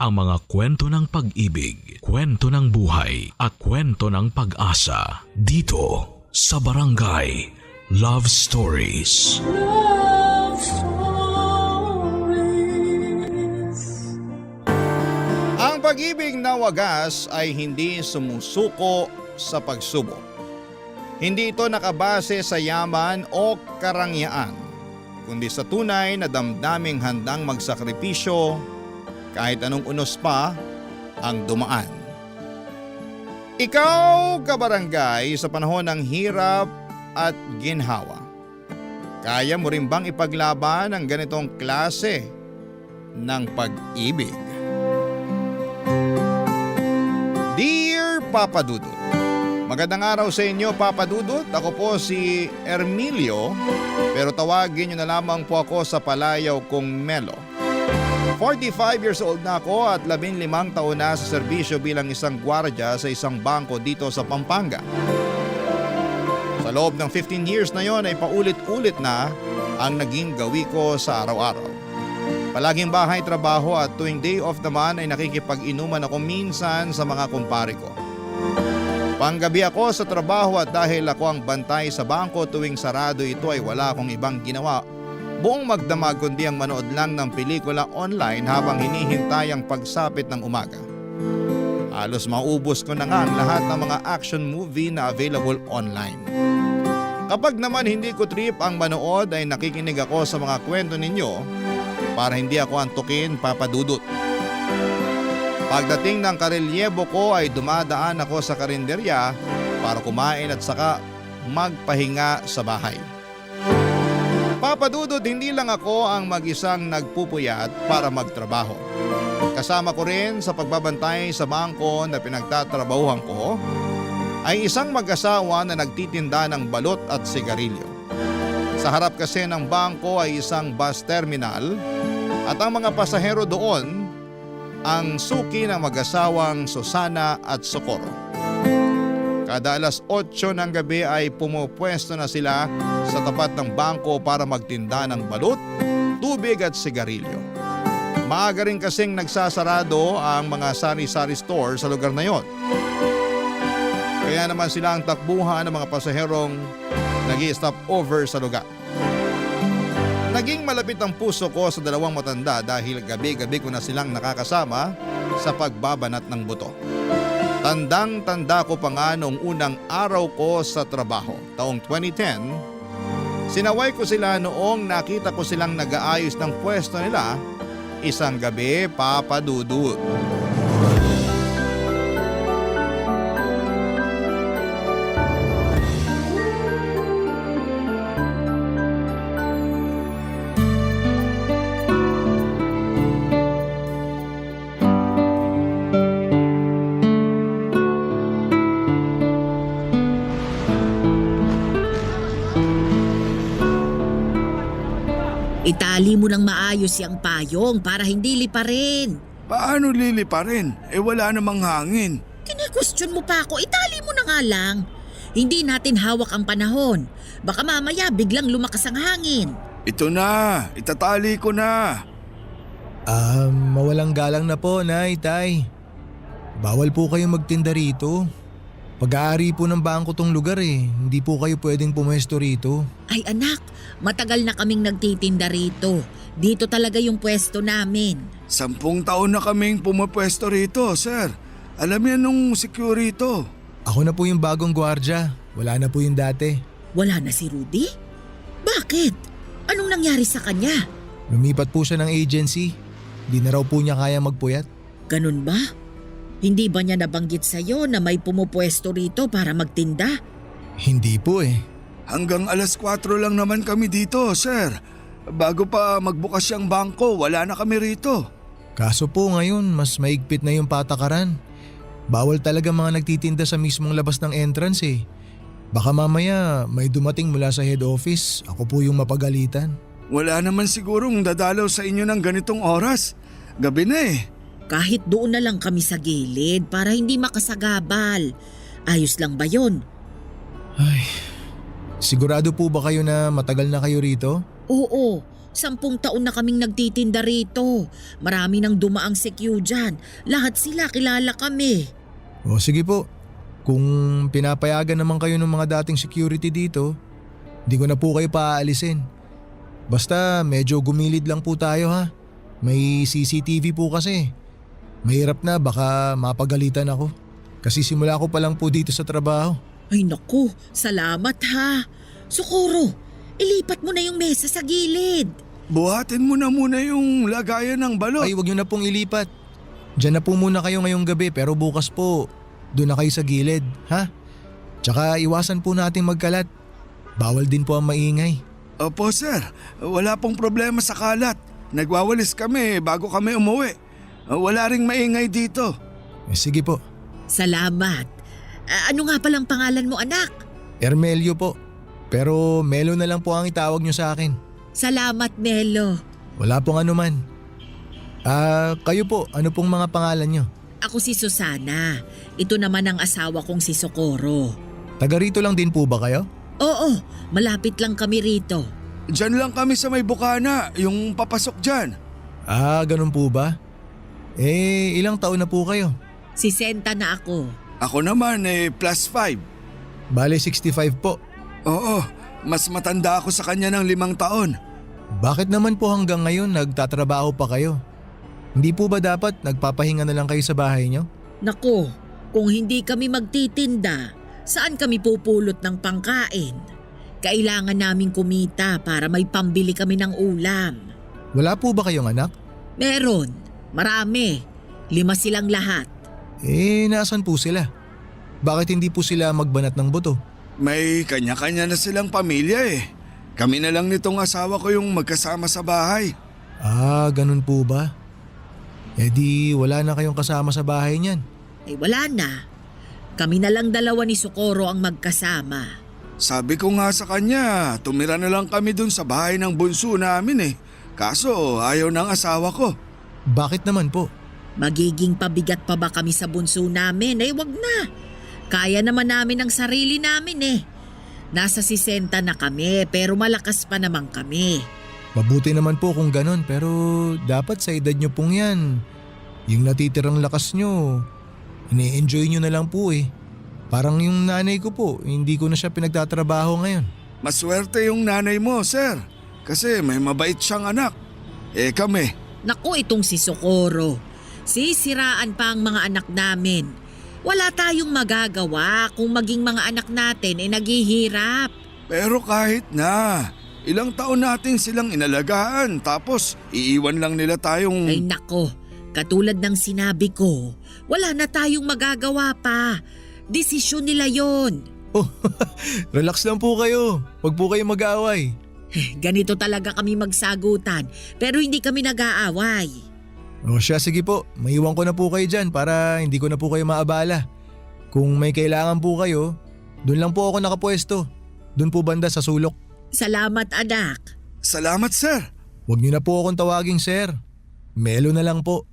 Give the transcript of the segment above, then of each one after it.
ang mga kwento ng pag-ibig, kwento ng buhay at kwento ng pag-asa dito sa Barangay Love Stories. Love Stories. Ang pag-ibig na wagas ay hindi sumusuko sa pagsubok. Hindi ito nakabase sa yaman o karangyaan, kundi sa tunay na damdaming handang magsakripisyo kahit anong unos pa ang dumaan. Ikaw, kabarangay, sa panahon ng hirap at ginhawa, kaya mo rin bang ipaglaban ang ganitong klase ng pag-ibig? Dear Papa Dudut, magandang araw sa inyo, Papa Dudut. Ako po si Ermilio, pero tawagin niyo na lamang po ako sa palayaw kong Melo. 45 years old na ako at 15 taon na sa serbisyo bilang isang gwardya sa isang bangko dito sa Pampanga. Sa loob ng 15 years na yon ay paulit-ulit na ang naging gawi ko sa araw-araw. Palaging bahay trabaho at tuwing day off naman ay nakikipag-inuman ako minsan sa mga kumpare ko. Panggabi ako sa trabaho at dahil ako ang bantay sa bangko tuwing sarado ito ay wala akong ibang ginawa buong magdamag kundi ang manood lang ng pelikula online habang hinihintay ang pagsapit ng umaga. Halos maubos ko na nga ang lahat ng mga action movie na available online. Kapag naman hindi ko trip ang manood ay nakikinig ako sa mga kwento ninyo para hindi ako antukin, Papa Dudut. Pagdating ng karelyebo ko ay dumadaan ako sa karinderya para kumain at saka magpahinga sa bahay. Papa Dudut, hindi lang ako ang mag-isang nagpupuyat para magtrabaho. Kasama ko rin sa pagbabantay sa bangko na pinagtatrabahuhan ko ay isang mag-asawa na nagtitinda ng balot at sigarilyo. Sa harap kasi ng bangko ay isang bus terminal at ang mga pasahero doon ang suki ng mag-asawang Susana at Socorro. Kada alas 8 ng gabi ay pumupwesto na sila sa tapat ng bangko para magtinda ng balot, tubig at sigarilyo. Maaga rin kasing nagsasarado ang mga sari-sari store sa lugar na yon. Kaya naman sila ang takbuhan ng mga pasaherong nag-i-stop over sa lugar. Naging malapit ang puso ko sa dalawang matanda dahil gabi-gabi ko na silang nakakasama sa pagbabanat ng buto. Tandang-tanda ko pa nga noong unang araw ko sa trabaho, taong 2010, sinaway ko sila noong nakita ko silang nag-aayos ng pwesto nila isang gabi, Papa Dudut. Itali mo ng maayos yung payong para hindi liparin. Paano liliparin? Wala namang hangin. Kine-question mo pa ako, itali mo na nga lang. Hindi natin hawak ang panahon. Baka mamaya biglang lumakas ang hangin. Ito na, itatali ko na. Mawalang galang na po, Nay, Tay. Bawal po kayong magtinda rito. Pag-aari po ng bangko tong lugar eh. Hindi po kayo pwedeng pumesto rito. Ay anak, matagal na kaming nagtitinda rito. Dito talaga yung pwesto namin. 10 taon na kaming pumapwesto rito, sir. Alam yan nung security. Ako na po yung bagong gwardya. Wala na po yung dati. Wala na si Rudy? Bakit? Anong nangyari sa kanya? Lumipat po siya ng agency. Di na raw po niya kaya magpuyat. Ganun ba? Hindi ba niya nabanggit sa'yo na may pumupwesto rito para magtinda? Hindi po eh. Hanggang alas 4 lang naman kami dito, sir. Bago pa magbukas yung bangko, wala na kami rito. Kaso po ngayon, mas maigpit na yung patakaran. Bawal talaga mga nagtitinda sa mismong labas ng entrance eh. Baka mamaya may dumating mula sa head office, ako po yung mapagalitan. Wala naman sigurong dadalaw sa inyo ng ganitong oras. Gabi na eh. Kahit doon na lang kami sa gilid para hindi makasagabal. Ayos lang ba yon? Ay, sigurado po ba kayo na matagal na kayo rito? Oo, 10 taon na kaming nagtitinda rito. Marami nang dumaang CQ dyan. Lahat sila kilala kami. O sige po, kung pinapayagan naman kayo ng mga dating security dito, di ko na po kayo paaalisin. Basta medyo gumilid lang po tayo ha. May CCTV po kasi. Mahirap na baka mapagalitan ako. Kasi simula ko pa lang po dito sa trabaho. Ay naku, salamat ha. Socorro, ilipat mo na yung mesa sa gilid. Buhatin mo na muna yung lagayan ng balot. Ay, wag nyo na pong ilipat. Diyan na po muna kayo ngayong gabi pero bukas po, doon na kayo sa gilid, ha? Tsaka iwasan po nating magkalat. Bawal din po ang maingay. Opo sir, wala pong problema sa kalat. Nagwawalis kami bago kami umuwi. Wala ring maingay dito. Sige po. Salamat. Ano nga palang pangalan mo anak? Ermelio po. Pero Melo na lang po ang itawag nyo sa akin. Salamat Melo. Wala pong anuman. Kayo po, ano pong mga pangalan nyo? Ako si Susana. Ito naman ang asawa kong si Socorro. Taga rito lang din po ba kayo? Oo, malapit lang kami rito. Diyan lang kami sa may bukana, yung papasok dyan. Ganun po ba? Ilang taon na po kayo? 60 na ako. Ako naman +5. Bale 65 po. Oo, mas matanda ako sa kanya ng 5 taon. Bakit naman po hanggang ngayon nagtatrabaho pa kayo? Hindi po ba dapat nagpapahinga na lang kayo sa bahay nyo? Naku, kung hindi kami magtitinda, saan kami pupulot ng pangkain? Kailangan naming kumita para may pambili kami ng ulam. Wala po ba kayong anak? Meron, marami. 5 silang lahat. Nasaan po sila? Bakit hindi po sila magbanat ng buto? May kanya-kanya na silang pamilya eh. Kami na lang nitong asawa ko yung magkasama sa bahay. Ganun po ba? Di wala na kayong kasama sa bahay niyan. Wala na. Kami na lang dalawa ni Socorro ang magkasama. Sabi ko nga sa kanya, tumira na lang kami dun sa bahay ng bunso namin eh. Kaso ayaw ng asawa ko. Bakit naman po? Magiging pabigat pa ba kami sa bunso namin? Wag na. Kaya naman namin ang sarili namin eh. Nasa 60 na kami pero malakas pa naman kami. Mabuti naman po kung ganun pero dapat sa edad nyo pong yan. Yung natitirang lakas nyo, ini-enjoy nyo na lang po eh. Parang yung nanay ko po, hindi ko na siya pinagtatrabaho ngayon. Maswerte yung nanay mo, sir. Kasi may mabait siyang anak. Kami. Naku, itong si Socorro. Sisiraan pa ang mga anak namin. Wala tayong magagawa kung maging mga anak natin naghihirap. Pero kahit na, ilang taon natin silang inalagaan tapos iiwan lang nila tayong… Ay nako, katulad ng sinabi ko, wala na tayong magagawa pa. Desisyon nila yon. Relax lang po kayo. Huwag po kayo mag-aaway. Ganito talaga kami magsagutan pero hindi kami nag-aaway. Siya, sige po. Maiwan ko na po kayo dyan para hindi ko na po kayo maabala. Kung may kailangan po kayo, doon lang po ako nakapwesto. Doon po banda sa sulok. Salamat anak. Salamat sir. Huwag niyo na po akong tawaging sir. Melo na lang po.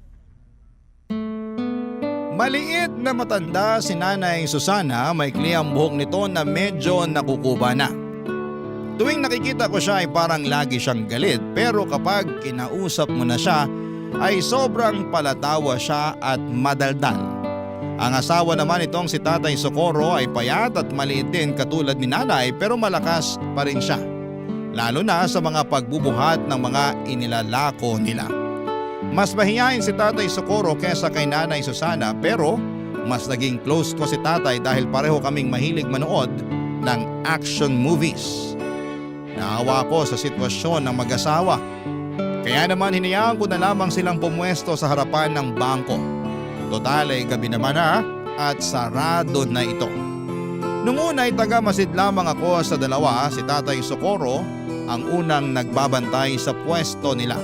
Maliit na matanda si Nanay Susana, maikli ang buhok nito na medyo nakukuba na. Tuwing nakikita ko siya ay parang lagi siyang galit pero kapag kinausap mo na siya ay sobrang palatawa siya at madaldal. Ang asawa naman itong si Tatay Socorro ay payat at maliit din katulad ni Nanay pero malakas pa rin siya. Lalo na sa mga pagbubuhat ng mga inilalako nila. Mas mahiyain si Tatay Socorro kesa kay Nanay Susana pero mas naging close ko si Tatay dahil pareho kaming mahilig manood ng action movies. Naawa ko sa sitwasyon ng mag-asawa. Kaya naman hinayaan ko na lamang silang pumwesto sa harapan ng bangko. Total ay gabi naman na at sarado na ito. Nung una ay taga-masid lamang ako sa dalawa, si Tatay Socorro ang unang nagbabantay sa pwesto nila.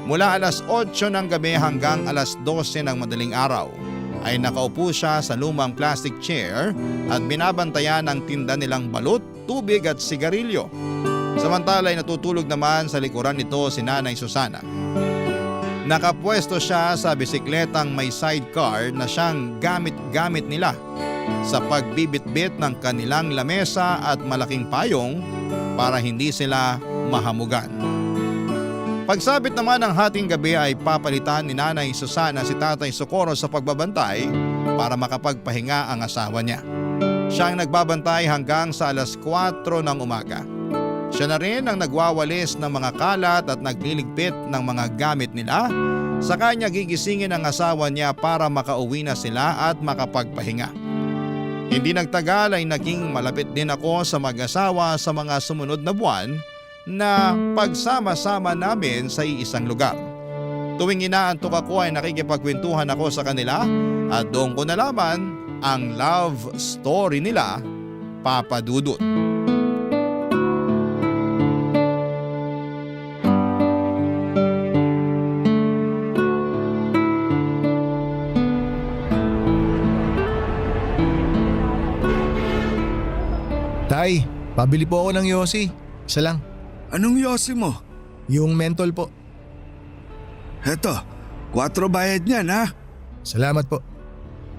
Mula alas 8 ng gabi hanggang alas 12 ng madaling araw ay nakaupo siya sa lumang plastic chair at binabantayan ang tinda nilang balut, tubig at sigarilyo. Samantala ay natutulog naman sa likuran nito si Nanay Susana. Nakapwesto siya sa bisikletang may sidecar na siyang gamit-gamit nila sa pagbibitbit ng kanilang lamesa at malaking payong para hindi sila mahamugan. Pagsapit naman ng hating gabi ay papalitan ni Nanay Susana si Tatay Socorro sa pagbabantay para makapagpahinga ang asawa niya. Siya ang nagbabantay hanggang sa alas 4 ng umaga. Siya na rin ang nagwawalis ng mga kalat at nagliligpit ng mga gamit nila. Saka niya gigisingin ang asawa niya para makauwi na sila at makapagpahinga. Hindi nagtagal ay naging malapit din ako sa mag-asawa sa mga sumunod na buwan na pagsama-sama namin sa iisang lugar. Tuwing inaantok ako ay nakikipagkwentuhan ako sa kanila at doon ko nalaman ang love story nila, Papa Dudut. Tay, pabili po ako ng yosi. Isa lang. Anong yosi mo? Yung mentol po. Heto, 4 bayad niyan ha. Salamat po.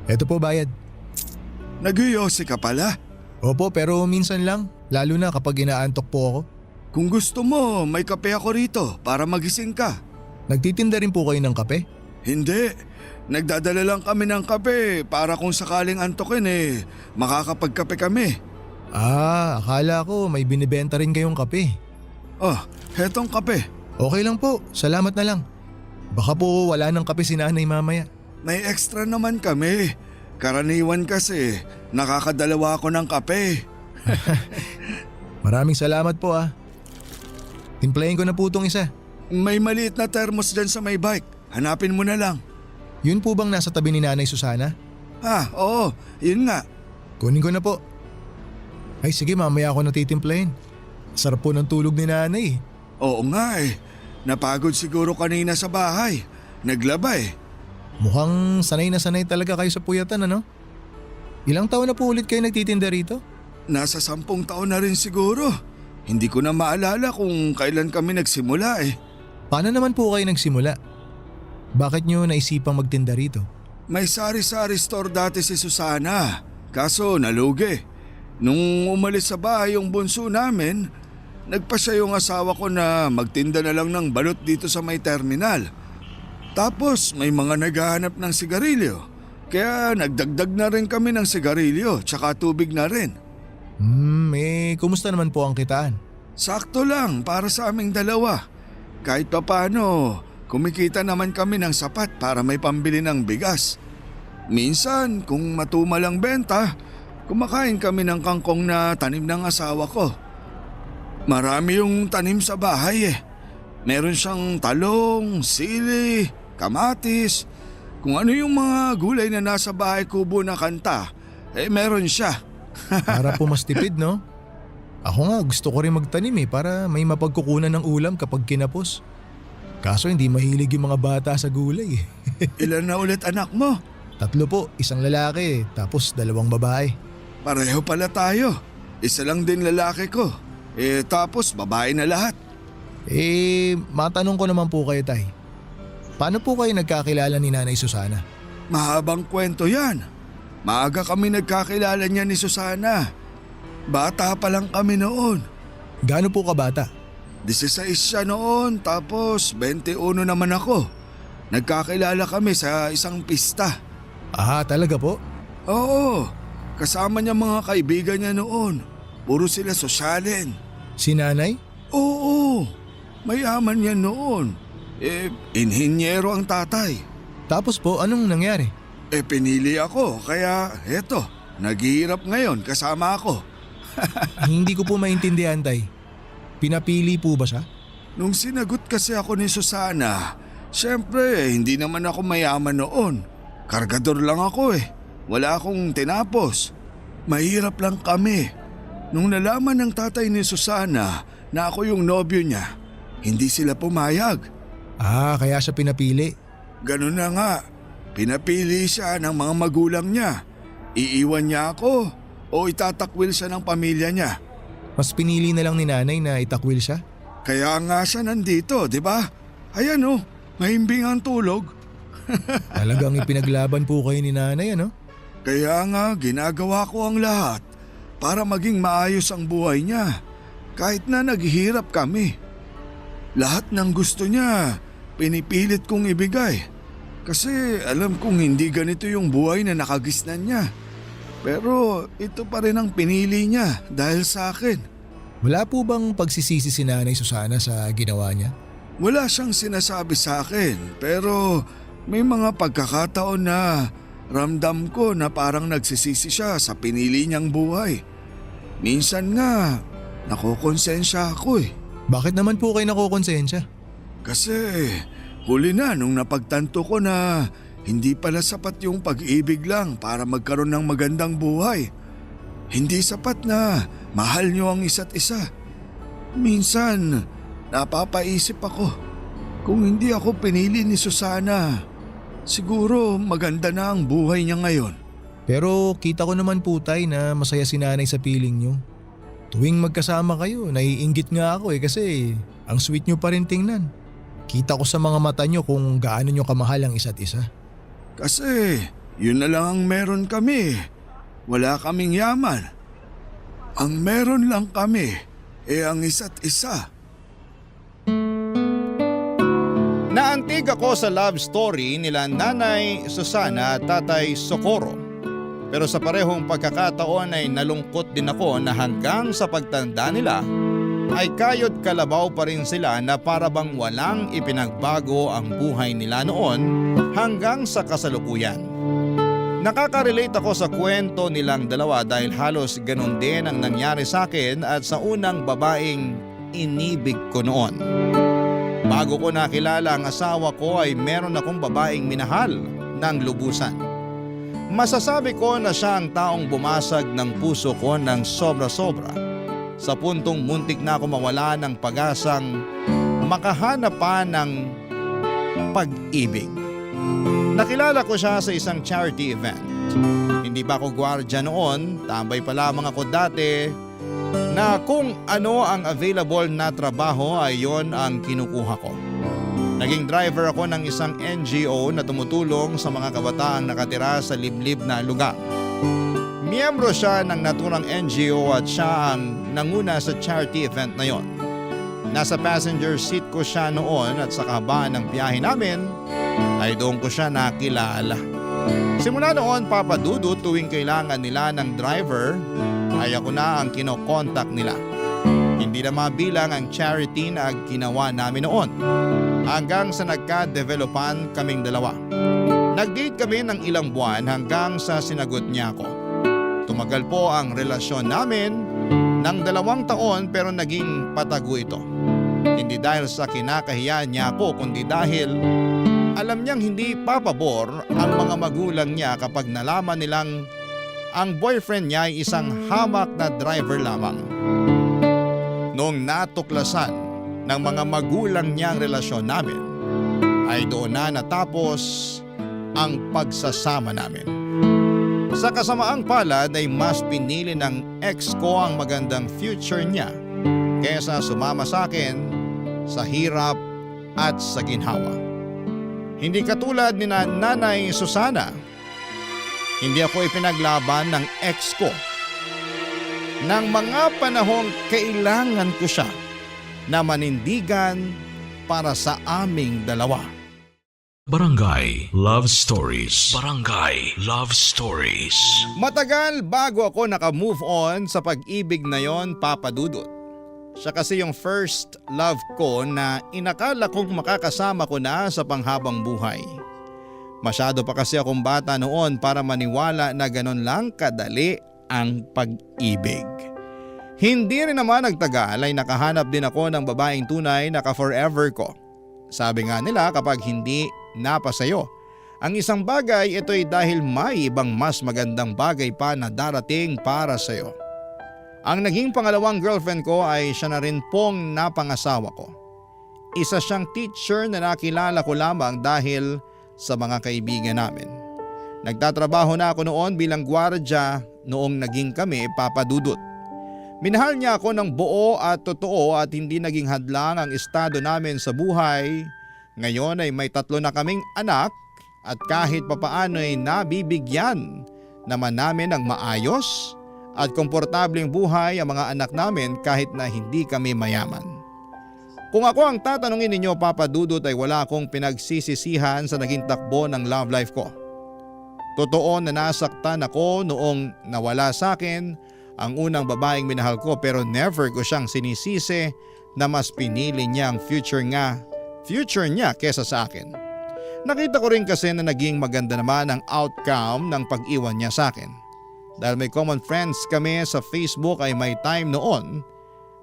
Eto po bayad. Nag-yosi ka pala? Opo, pero minsan lang. Lalo na kapag inaantok po ako. Kung gusto mo, may kape ako rito para magising ka. Nagtitinda rin po kayo ng kape? Hindi. Nagdadala lang kami ng kape para kung sakaling antokin makakapagkape kami. Akala ko may binibenta rin kayong kape. Oh, hetong kape. Okay lang po, salamat na lang. Baka po wala ng kape si nanay mamaya. May extra naman kami. Karaniwan kasi, nakakadalawa ako ng kape. Maraming salamat po Timplahin ko na po itong isa. May maliit na thermos dyan sa may bike. Hanapin mo na lang. Yun po bang nasa tabi ni Nanay Susana? Oo, yun nga. Kunin ko na po. Ay sige, mamaya ako natitimplahin. Sarap po ng tulog ni nanay. Oo nga Napagod siguro kanina sa bahay. Naglaba Mukhang sanay na sanay talaga kayo sa puyatan ano? Ilang taon na po ulit kayo nagtitinda rito? Nasa 10 taon na rin siguro. Hindi ko na maalala kung kailan kami nagsimula Paano naman po kayo nagsimula? Bakit nyo naisipang magtinda rito? May sari-sari store dati si Susana. Kaso nalugi. Nung umalis sa bahay yung bunso namin, nagpasya yung asawa ko na magtinda na lang ng balot dito sa may terminal. Tapos may mga naghahanap ng sigarilyo. Kaya nagdagdag na rin kami ng sigarilyo tsaka tubig na rin. Kumusta naman po ang kitaan? Sakto lang para sa aming dalawa. Kahit papano, kumikita naman kami ng sapat para may pambili ng bigas. Minsan, kung matumal ang benta, kumakain kami ng kangkong na tanim ng asawa ko. Marami yung tanim sa bahay Meron siyang talong, sili, kamatis. Kung ano yung mga gulay na nasa bahay kubo na kanta, meron siya. Para po mas tipid, no? Ako nga gusto ko rin magtanim para may mapagkukunan ng ulam kapag kinapos. Kaso hindi mahilig yung mga bata sa gulay Ilan na ulit anak mo? 3 po, isang lalaki tapos 2 babae. Pareho pala tayo. Isa lang din lalaki ko. Tapos babae na lahat. Matanong ko naman po kayo, Tay. Paano po kayo nagkakilala ni Nanay Susana? Mahabang kwento yan. Maaga kami nagkakilala niya ni Susana. Bata pa lang kami noon. Gaano po kabata? 16 siya noon tapos 21 naman ako. Nagkakilala kami sa isang pista. Talaga po? Oo, kasama niya mga kaibigan niya noon. Puro sila sosyalin. Si Nanay? Oo, mayaman yan noon. Inhinyero ang tatay. Tapos po, anong nangyari? Pinili ako kaya eto, naghihirap ngayon kasama ako. Hindi ko po maintindihan, Tay. Pinapili po ba siya? Nung sinagot kasi ako ni Susana, syempre hindi naman ako mayaman noon. Kargador lang ako Wala akong tinapos. Mahirap lang kami. Nung nalaman ng tatay ni Susana na ako yung nobyo niya, hindi sila pumayag. Kaya siya pinapili. Ganun na nga. Pinapili siya ng mga magulang niya. Iiwan niya ako o itatakwil siya ng pamilya niya. Mas pinili na lang ni Nanay na itakwil siya? Kaya nga siya nandito, di ba? Ayan mahimbing ang tulog. Talagang ipinaglaban po kayo ni Nanay, ano? Kaya nga ginagawa ko ang lahat para maging maayos ang buhay niya kahit na naghihirap kami. Lahat ng gusto niya, pinipilit kong ibigay. Kasi alam kong hindi ganito yung buhay na nakagisnan niya. Pero ito pa rin ang pinili niya dahil sa akin. Wala po bang pagsisisi si Nanay Susana sa ginawa niya? Wala siyang sinasabi sa akin pero may mga pagkakataon na ramdam ko na parang nagsisisi siya sa pinili niyang buhay. Minsan nga, nakokonsensya ako eh. Bakit naman po kayo nakokonsensya? Kasi huli na nung napagtanto ko na hindi pala sapat yung pag-ibig lang para magkaroon ng magandang buhay. Hindi sapat na mahal niyo ang isa't isa. Minsan, napapaisip ako, kung hindi ako pinili ni Susana, siguro maganda na ang buhay niya ngayon. Pero kita ko naman po tay na masaya si Nanay sa piling niyo. Tuwing magkasama kayo, naiinggit nga ako kasi ang sweet niyo pa rin tingnan. Kita ko sa mga mata niyo kung gaano niyo kamahal ang isa't isa. Kasi yun na lang ang meron kami. Wala kaming yaman. Ang meron lang kami ang isa't isa. Naantig ako sa love story nila Nanay Susana at Tatay Socorro. Pero sa parehong pagkakataon ay nalungkot din ako na hanggang sa pagtanda nila ay kayod kalabaw pa rin sila na para bang walang ipinagbago ang buhay nila noon hanggang sa kasalukuyan. Nakaka-relate ako sa kwento nilang dalawa dahil halos ganun din ang nangyari sa akin at sa unang babaeng inibig ko noon. Bago ko nakilala ang asawa ko ay meron akong babaeng minahal ng lubusan. Masasabi ko na siya ang taong bumasag ng puso ko ng sobra-sobra sa puntong muntik na ako mawala ng pag-asang makahanap pa ng pag-ibig. Nakilala ko siya sa isang charity event. Hindi pa ako gwardiya noon, tambay pa lamang ako dati na kung ano ang available na trabaho ay yon ang kinukuha ko. Naging driver ako ng isang NGO na tumutulong sa mga kabataang nakatira sa liblib na lugar. Miyembro siya ng naturang NGO at siya ang nanguna sa charity event na yon. Nasa passenger seat ko siya noon at sa kahabaan ng biyahe namin ay doon ko siya nakilala. Simula noon, Papa Dudut, tuwing kailangan nila ng driver ay ako na ang kinokontak nila. Hindi na mabilang ang charity na ginawa namin noon hanggang sa nagka-developan kaming dalawa. Nag-date kami ng ilang buwan hanggang sa sinagot niya ako. Tumagal po ang relasyon namin ng 2 taon pero naging patago ito. Hindi dahil sa kinakahiya niya ako kundi dahil alam niyang hindi papabor ang mga magulang niya kapag nalaman nilang ang boyfriend niya ay isang hamak na driver lamang. Noong natuklasan ng mga magulang niya ang relasyon namin, ay doon na natapos ang pagsasama namin. Sa kasamaang palad ay mas pinili ng ex ko ang magandang future niya kaysa sumama sa akin sa hirap at sa ginhawa. Hindi katulad ni Nanay Susana, hindi ako ipinaglaban ng ex ko. Nang mga panahong kailangan ko siya na manindigan para sa aming dalawa. Barangay Love Stories. Barangay Love Stories. Matagal bago ako naka-move on sa pag-ibig na yon, Papa Dudut. Siya kasi yung first love ko na inakala kong makakasama ko na sa panghabang buhay. Masyado pa kasi akong bata noon para maniwala na ganon lang kadali ang pag-ibig. Hindi rin naman nagtagal ay nakahanap din ako ng babaeng tunay na ka-forever ko. Sabi nga nila kapag hindi napasayo ang isang bagay, ito'y dahil may ibang mas magandang bagay pa na darating para sayo. Ang naging pangalawang girlfriend ko ay siya na rin pong napangasawa ko. Isa siyang teacher na nakilala ko lamang dahil sa mga kaibigan namin. Nagtatrabaho na ako noon bilang gwardiya noong naging kami, Papa Dudut. Minahal niya ako ng buo at totoo at hindi naging hadlang ang estado namin sa buhay. Ngayon ay may 3 na kaming anak at kahit papaano ay nabibigyan naman namin ng maayos at komportableng buhay ang mga anak namin kahit na hindi kami mayaman. Kung ako ang tatanungin ninyo, Papa Dudut, ay wala akong pinagsisisihan sa naging takbo ng love life ko. Totoo na nasaktan ako noong nawala sa akin ang unang babaeng minahal ko, pero never ko siyang sinisisi na mas pinili niya ang future niya kesa sa akin. Nakita ko rin kasi na naging maganda naman ang outcome ng pag-iwan niya sa akin. Dahil may common friends kami sa Facebook ay may time noon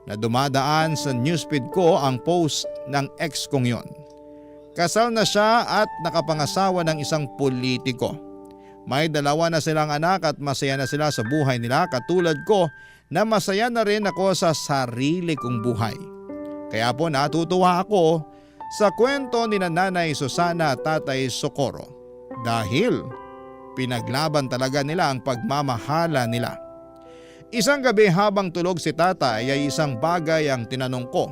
na dumadaan sa newsfeed ko ang post ng ex kong yon. Kasal na siya at nakapangasawa ng isang politiko. May 2 na silang anak at masaya na sila sa buhay nila, katulad ko na masaya na rin ako sa sarili kong buhay. Kaya po natutuwa ako sa kwento ni Nanay Susana at Tatay Socorro dahil pinaglaban talaga nila ang pagmamahala nila. Isang gabi habang tulog si tatay ay isang bagay ang tinanong ko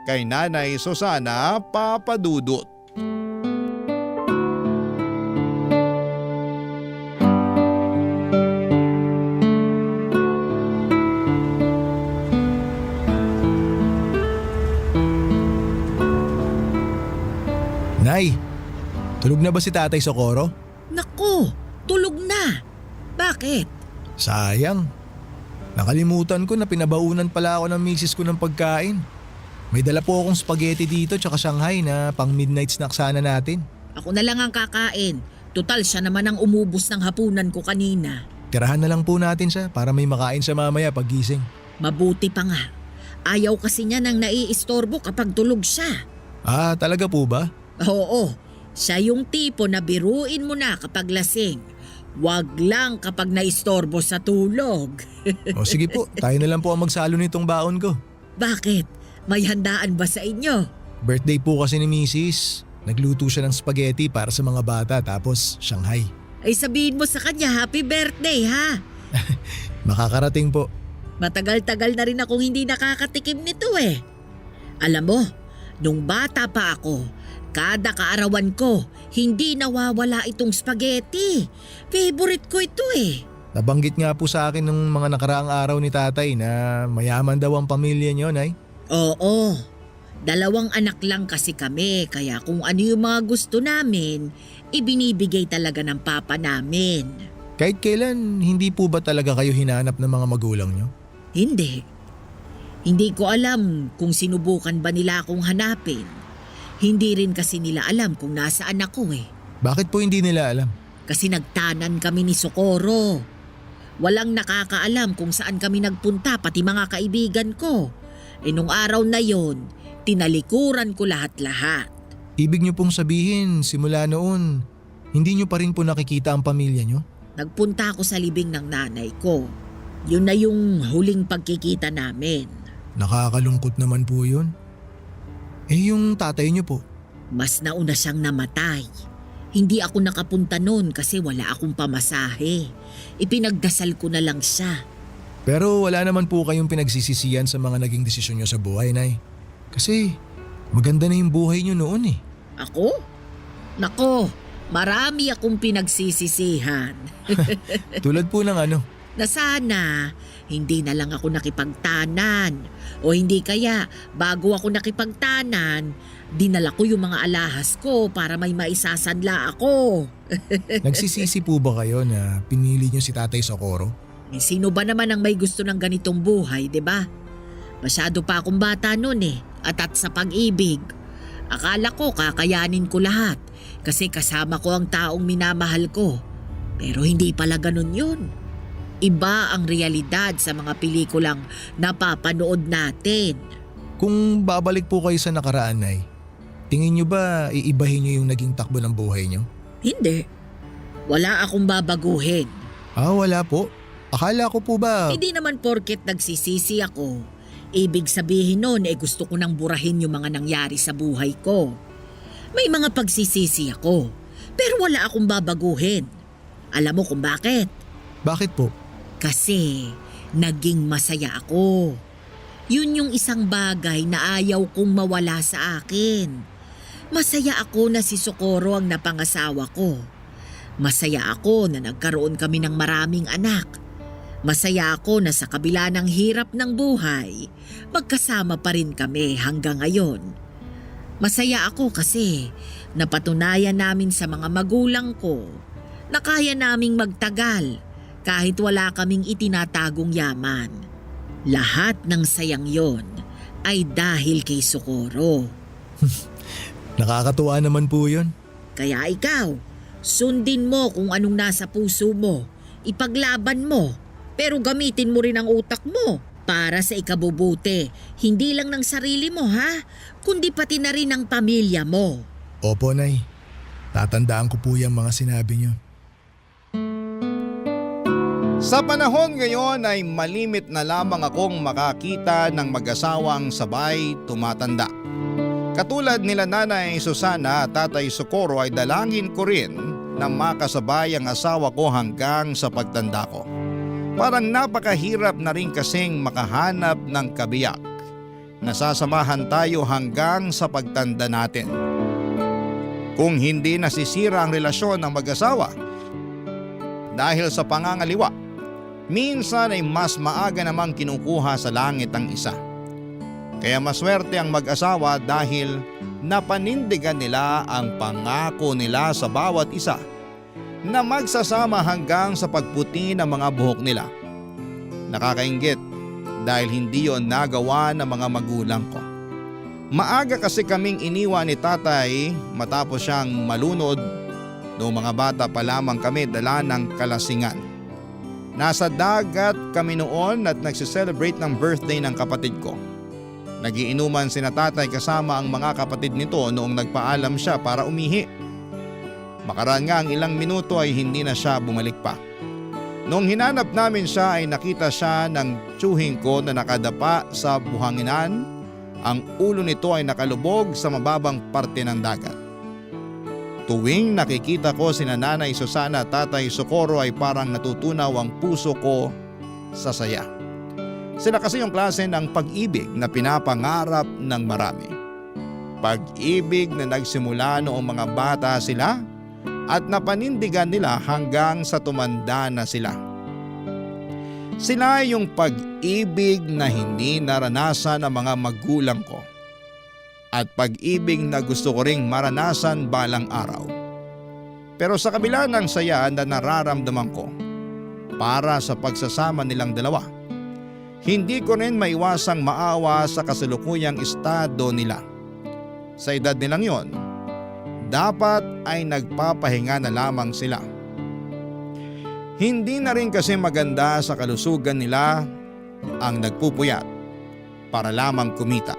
kay Nanay Susana, Papa Dudut. Nay, tulog na ba si Tatay Socorro? Naku, tulog na. Bakit? Sayang. Nakalimutan ko na pinabaunan pala ako ng misis ko ng pagkain. May dala po akong spaghetti dito tsaka Shanghai na pang midnight snack sana natin. Ako na lang ang kakain. Tutal siya naman ang umubos ng hapunan ko kanina. Tirahan na lang po natin siya para may makain siya mamaya paggising. Mabuti pa nga. Ayaw kasi niya nang naiistorbo kapag tulog siya. Ah, talaga po ba? Oo, siya yung tipo na biruin mo na kapag lasing. Wag lang kapag naistorbo sa tulog. O sige po, tayo na lang po ang magsalo nitong baon ko. Bakit? May handaan ba sa inyo? Birthday po kasi ni Mrs. Nagluto siya ng spaghetti para sa mga bata tapos Shanghai. Ay sabihin mo sa kanya happy birthday ha. Makakarating po. Matagal-tagal na rin akong hindi nakakatikim nito eh. Alam mo, nung bata pa ako, kada kaarawan ko, hindi nawawala itong spaghetti. Favorite ko ito eh. Nabanggit nga po sa akin ng mga nakaraang araw ni tatay na mayaman daw ang pamilya niyo, Nay. Oo, 2 anak lang kasi kami kaya kung ano yung mga gusto namin, ibinibigay talaga ng papa namin. Kahit kailan, hindi po ba talaga kayo hinanap ng mga magulang niyo? Hindi. Hindi ko alam kung sinubukan ba nila akong hanapin. Hindi rin kasi nila alam kung nasaan ako eh. Bakit po hindi nila alam? Kasi nagtanan kami ni Socorro. Walang nakakaalam kung saan kami nagpunta pati mga kaibigan ko. E nung araw na yon, tinalikuran ko lahat-lahat. Ibig niyo pong sabihin, simula noon, hindi niyo pa rin po nakikita ang pamilya niyo? Nagpunta ako sa libing ng nanay ko. Yun na yung huling pagkikita namin. Nakakalungkot naman po yun. Eh yung tatay niyo po? Mas nauna siyang namatay. Hindi ako nakapunta noon kasi wala akong pamasahe. Ipinagdasal ko na lang siya. Pero wala naman po kayong pinagsisisihan sa mga naging desisyon niyo sa buhay, Nay. Kasi maganda na yung buhay niyo noon eh. Ako? Nako, marami akong pinagsisisihan. Tulad po ng ano? Na sana hindi na lang ako nakipagtanan. O hindi kaya bago ako nakipagtanan, dinala ko yung mga alahas ko para may maisasanla ako. Nagsisisi po ba kayo na pinili niyo si Tatay Socorro? Eh, sino ba naman ang may gusto ng ganitong buhay, 'di ba? Masyado pa akong bata noon eh, at sa pag-ibig. Akala ko kakayanin ko lahat kasi kasama ko ang taong minamahal ko. Pero hindi pala ganun yun. Iba ang realidad sa mga pelikulang napapanood natin. Kung babalik po kayo sa nakaraan, Nay, tingin niyo ba iibahin niyo yung naging takbo ng buhay niyo? Hindi. Wala akong babaguhin. Ah, wala po. Akala ko po ba… Hindi naman porket nagsisisi ako. Ibig sabihin nun gusto ko nang burahin yung mga nangyari sa buhay ko. May mga pagsisisi ako, pero wala akong babaguhin. Alam mo kung bakit? Bakit po? Kasi naging masaya ako. Yun yung isang bagay na ayaw kong mawala sa akin. Masaya ako na si Socorro ang napangasawa ko. Masaya ako na nagkaroon kami ng maraming anak. Masaya ako na sa kabila ng hirap ng buhay, magkasama pa rin kami hanggang ngayon. Masaya ako kasi napatunayan namin sa mga magulang ko na kaya naming magtagal kahit wala kaming itinatagong yaman. Lahat ng sayang yon ay dahil kay Socorro. Nakakatuwa naman po yun. Kaya ikaw, sundin mo kung anong nasa puso mo, ipaglaban mo, pero gamitin mo rin ang utak mo para sa ikabubuti. Hindi lang ng sarili mo ha, kundi pati na rin ng pamilya mo. Opo, Nay. Tatandaan ko po yung mga sinabi niyo. Sa panahon ngayon ay malimit na lamang akong makakita ng mag-asawang sabay tumatanda. Katulad nila Nanay Susana at Tatay Socorro ay dalangin ko rin na makasabay ang asawa ko hanggang sa pagtanda ko. Parang napakahirap na rin kasing makahanap ng kabiyak. Nasasamahan tayo hanggang sa pagtanda natin. Kung hindi nasisira ang relasyon ng mag-asawa dahil sa pangangaliwa, minsan ay mas maaga namang kinukuha sa langit ang isa. Kaya maswerte ang mag-asawa dahil napanindigan nila ang pangako nila sa bawat isa na magsasama hanggang sa pagputi ng mga buhok nila. Nakakainggit dahil hindi yon nagawa ng mga magulang ko. Maaga kasi kaming iniwan ni tatay matapos siyang malunod. Noong mga bata pa lamang kami dala ng kalasingan. Nasa dagat kami noon at nagsiselebrate ng birthday ng kapatid ko. Nagiinuman sina tatay kasama ang mga kapatid nito noong nagpaalam siya para umihi. Makaraan nga ang ilang minuto ay hindi na siya bumalik pa. Noong hinanap namin siya ay nakita siya ng tiyuhin ko na nakadapa sa buhanginan. Ang ulo nito ay nakalubog sa mababang parte ng dagat. Tuwing nakikita ko sina Nanay Susana at Tatay Socorro ay parang natutunaw ang puso ko sa saya. Sila kasi yung klase ng pag-ibig na pinapangarap ng marami. Pag-ibig na nagsimula noong mga bata sila at napanindigan nila hanggang sa tumanda na sila. Sila yung pag-ibig na hindi naranasan ng mga magulang ko. At pag-ibig na gusto ko ring maranasan balang araw. Pero sa kabila ng saya na nararamdaman ko para sa pagsasama nilang dalawa, hindi ko rin maiwasang maawa sa kasalukuyang estado nila. Sa edad nilang yon, dapat ay nagpapahinga na lamang sila. Hindi na rin kasi maganda sa kalusugan nila ang nagpupuyat para lamang kumita.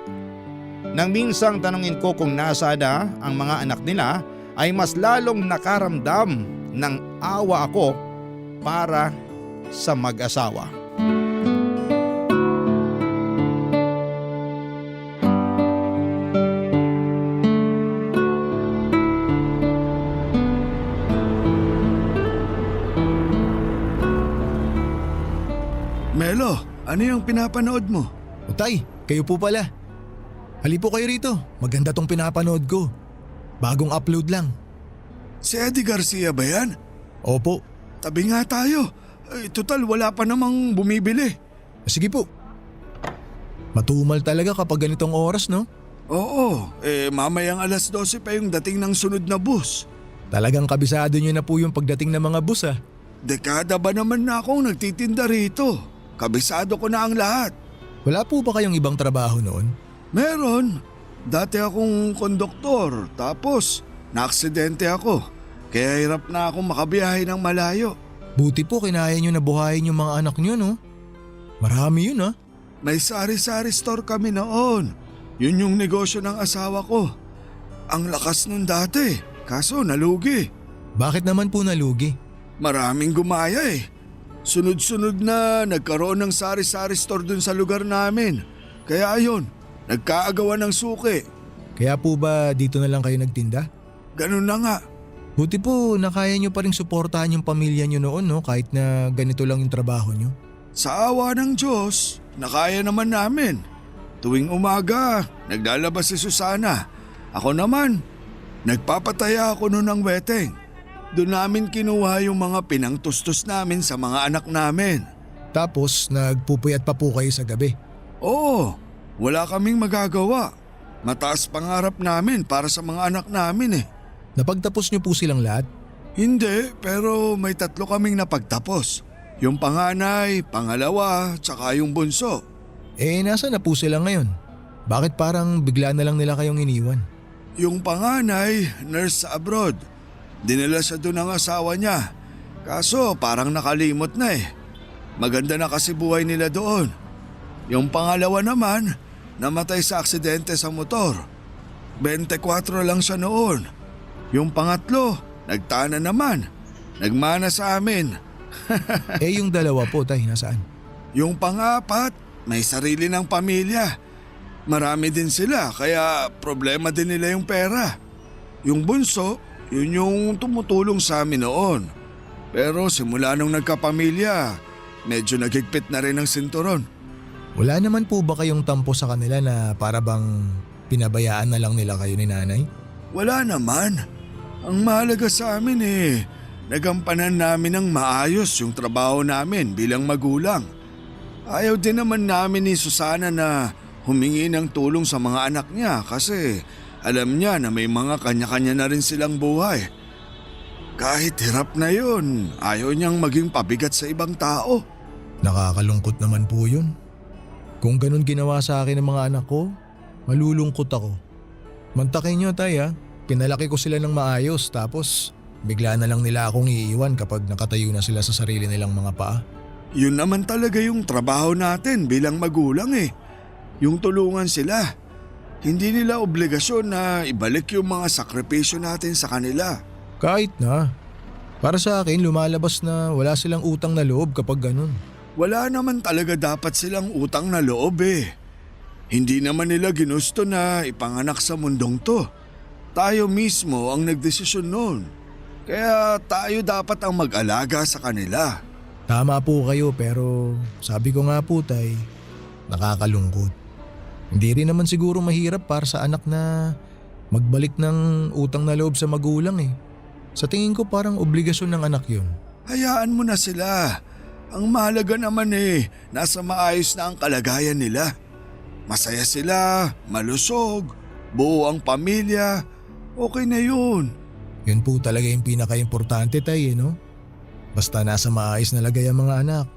Nang minsang tanungin ko kung nasaan na ang mga anak nila ay mas lalong nakaramdam ng awa ako para sa mag-asawa. Melo, ano yung pinapanood mo? Tay, kayo po pala. Hali po kayo rito. Maganda tong pinapanood ko. Bagong upload lang. Si Eddie Garcia ba yan? Opo. Tabi nga tayo. Total wala pa namang bumibili. Sige po. Matumal talaga kapag ganitong oras, no? Oo, mamayang 12:00 pa yung dating ng sunod na bus. Talagang kabisado nyo na po yung pagdating ng mga bus, ah. Dekada ba naman na akong nagtitinda rito? Kabisado ko na ang lahat. Wala po ba kayong ibang trabaho noon? Meron. Dati akong konduktor, tapos naaksidente ako. Kaya hirap na akong makabiyahe ng malayo. Buti po kinaya nyo na buhayin yung mga anak nyo, no? Marami yun, ah. May sari-sari store kami noon. Yun yung negosyo ng asawa ko. Ang lakas nun dati, kaso nalugi. Bakit naman po nalugi? Maraming gumaya eh. Sunod-sunod na nagkaroon ng sari-sari store dun sa lugar namin. Kaya ayun, nagkaagawan ng suki. Kaya po ba dito na lang kayo nagtinda? Ganun na nga. Buti po nakaya nyo pa rin suportahan yung pamilya nyo noon, no? Kahit na ganito lang yung trabaho nyo. Sa awa ng Diyos, nakaya naman namin. Tuwing umaga, naglalabas si Susana. Ako naman, nagpapataya ako noon ng weteng. Doon namin kinuha yung mga pinangtustos namin sa mga anak namin. Tapos nagpupuyat pa po kayo sa gabi. Oo, wala kaming magagawa. Mataas pangarap namin para sa mga anak namin eh. Napagtapos niyo po silang lahat? Hindi, pero may 3 kaming napagtapos. Yung panganay, pangalawa, tsaka yung bunso. Nasa na po sila ngayon? Bakit parang bigla na lang nila kayong iniwan? Yung panganay, nurse sa abroad. Dinala siya doon ng asawa niya. Kaso parang nakalimot na eh. Maganda na kasi buhay nila doon. Yung pangalawa naman, namatay sa aksidente sa motor. 24 lang siya noon. Yung pangatlo, nagtana naman. Nagmana sa amin. Yung dalawa po, tay, nasaan? Yung pangapat, may sarili ng pamilya. Marami din sila kaya problema din nila yung pera. Yung bunso, yun yung tumutulong sa amin noon. Pero simula nung nagkapamilya, medyo nagigpit na rin ang sinturon. Wala naman po ba kayong tampo sa kanila na para bang pinabayaan na lang nila kayo ni nanay? Wala naman. Ang mahalaga sa amin nagampanan namin ng maayos yung trabaho namin bilang magulang. Ayaw din naman namin ni Susana na humingi ng tulong sa mga anak niya kasi alam niya na may mga kanya-kanya na rin silang buhay. Kahit hirap na yun, ayaw niyang maging pabigat sa ibang tao. Nakakalungkot naman po yun. Kung ganun ginawa sa akin ng mga anak ko, malulungkot ako. Mantakin niyo, tay, ha? Pinalaki ko sila ng maayos tapos bigla na lang nila akong iiwan kapag nakatayo na sila sa sarili nilang mga paa. Yun naman talaga yung trabaho natin bilang magulang eh. Yung tulungan sila. Hindi nila obligasyon na ibalik yung mga sakripisyo natin sa kanila. Kahit na. Para sa akin, lumalabas na wala silang utang na loob kapag ganun. Wala naman talaga dapat silang utang na loob eh. Hindi naman nila ginusto na ipanganak sa mundong to. Tayo mismo ang nagdesisyon noon. Kaya tayo dapat ang mag-alaga sa kanila. Tama po kayo pero sabi ko nga po, tay, nakakalungkot. Hindi rin naman siguro mahirap para sa anak na magbalik ng utang na loob sa magulang eh. Sa tingin ko parang obligasyon ng anak yun. Hayaan mo na sila. Ang mahalaga naman nasa maayos na ang kalagayan nila. Masaya sila, malusog, buo ang pamilya, okay na yun. Yun po talaga yung pinaka-importante, tay, no? Basta nasa maayos na lagay ang mga anak,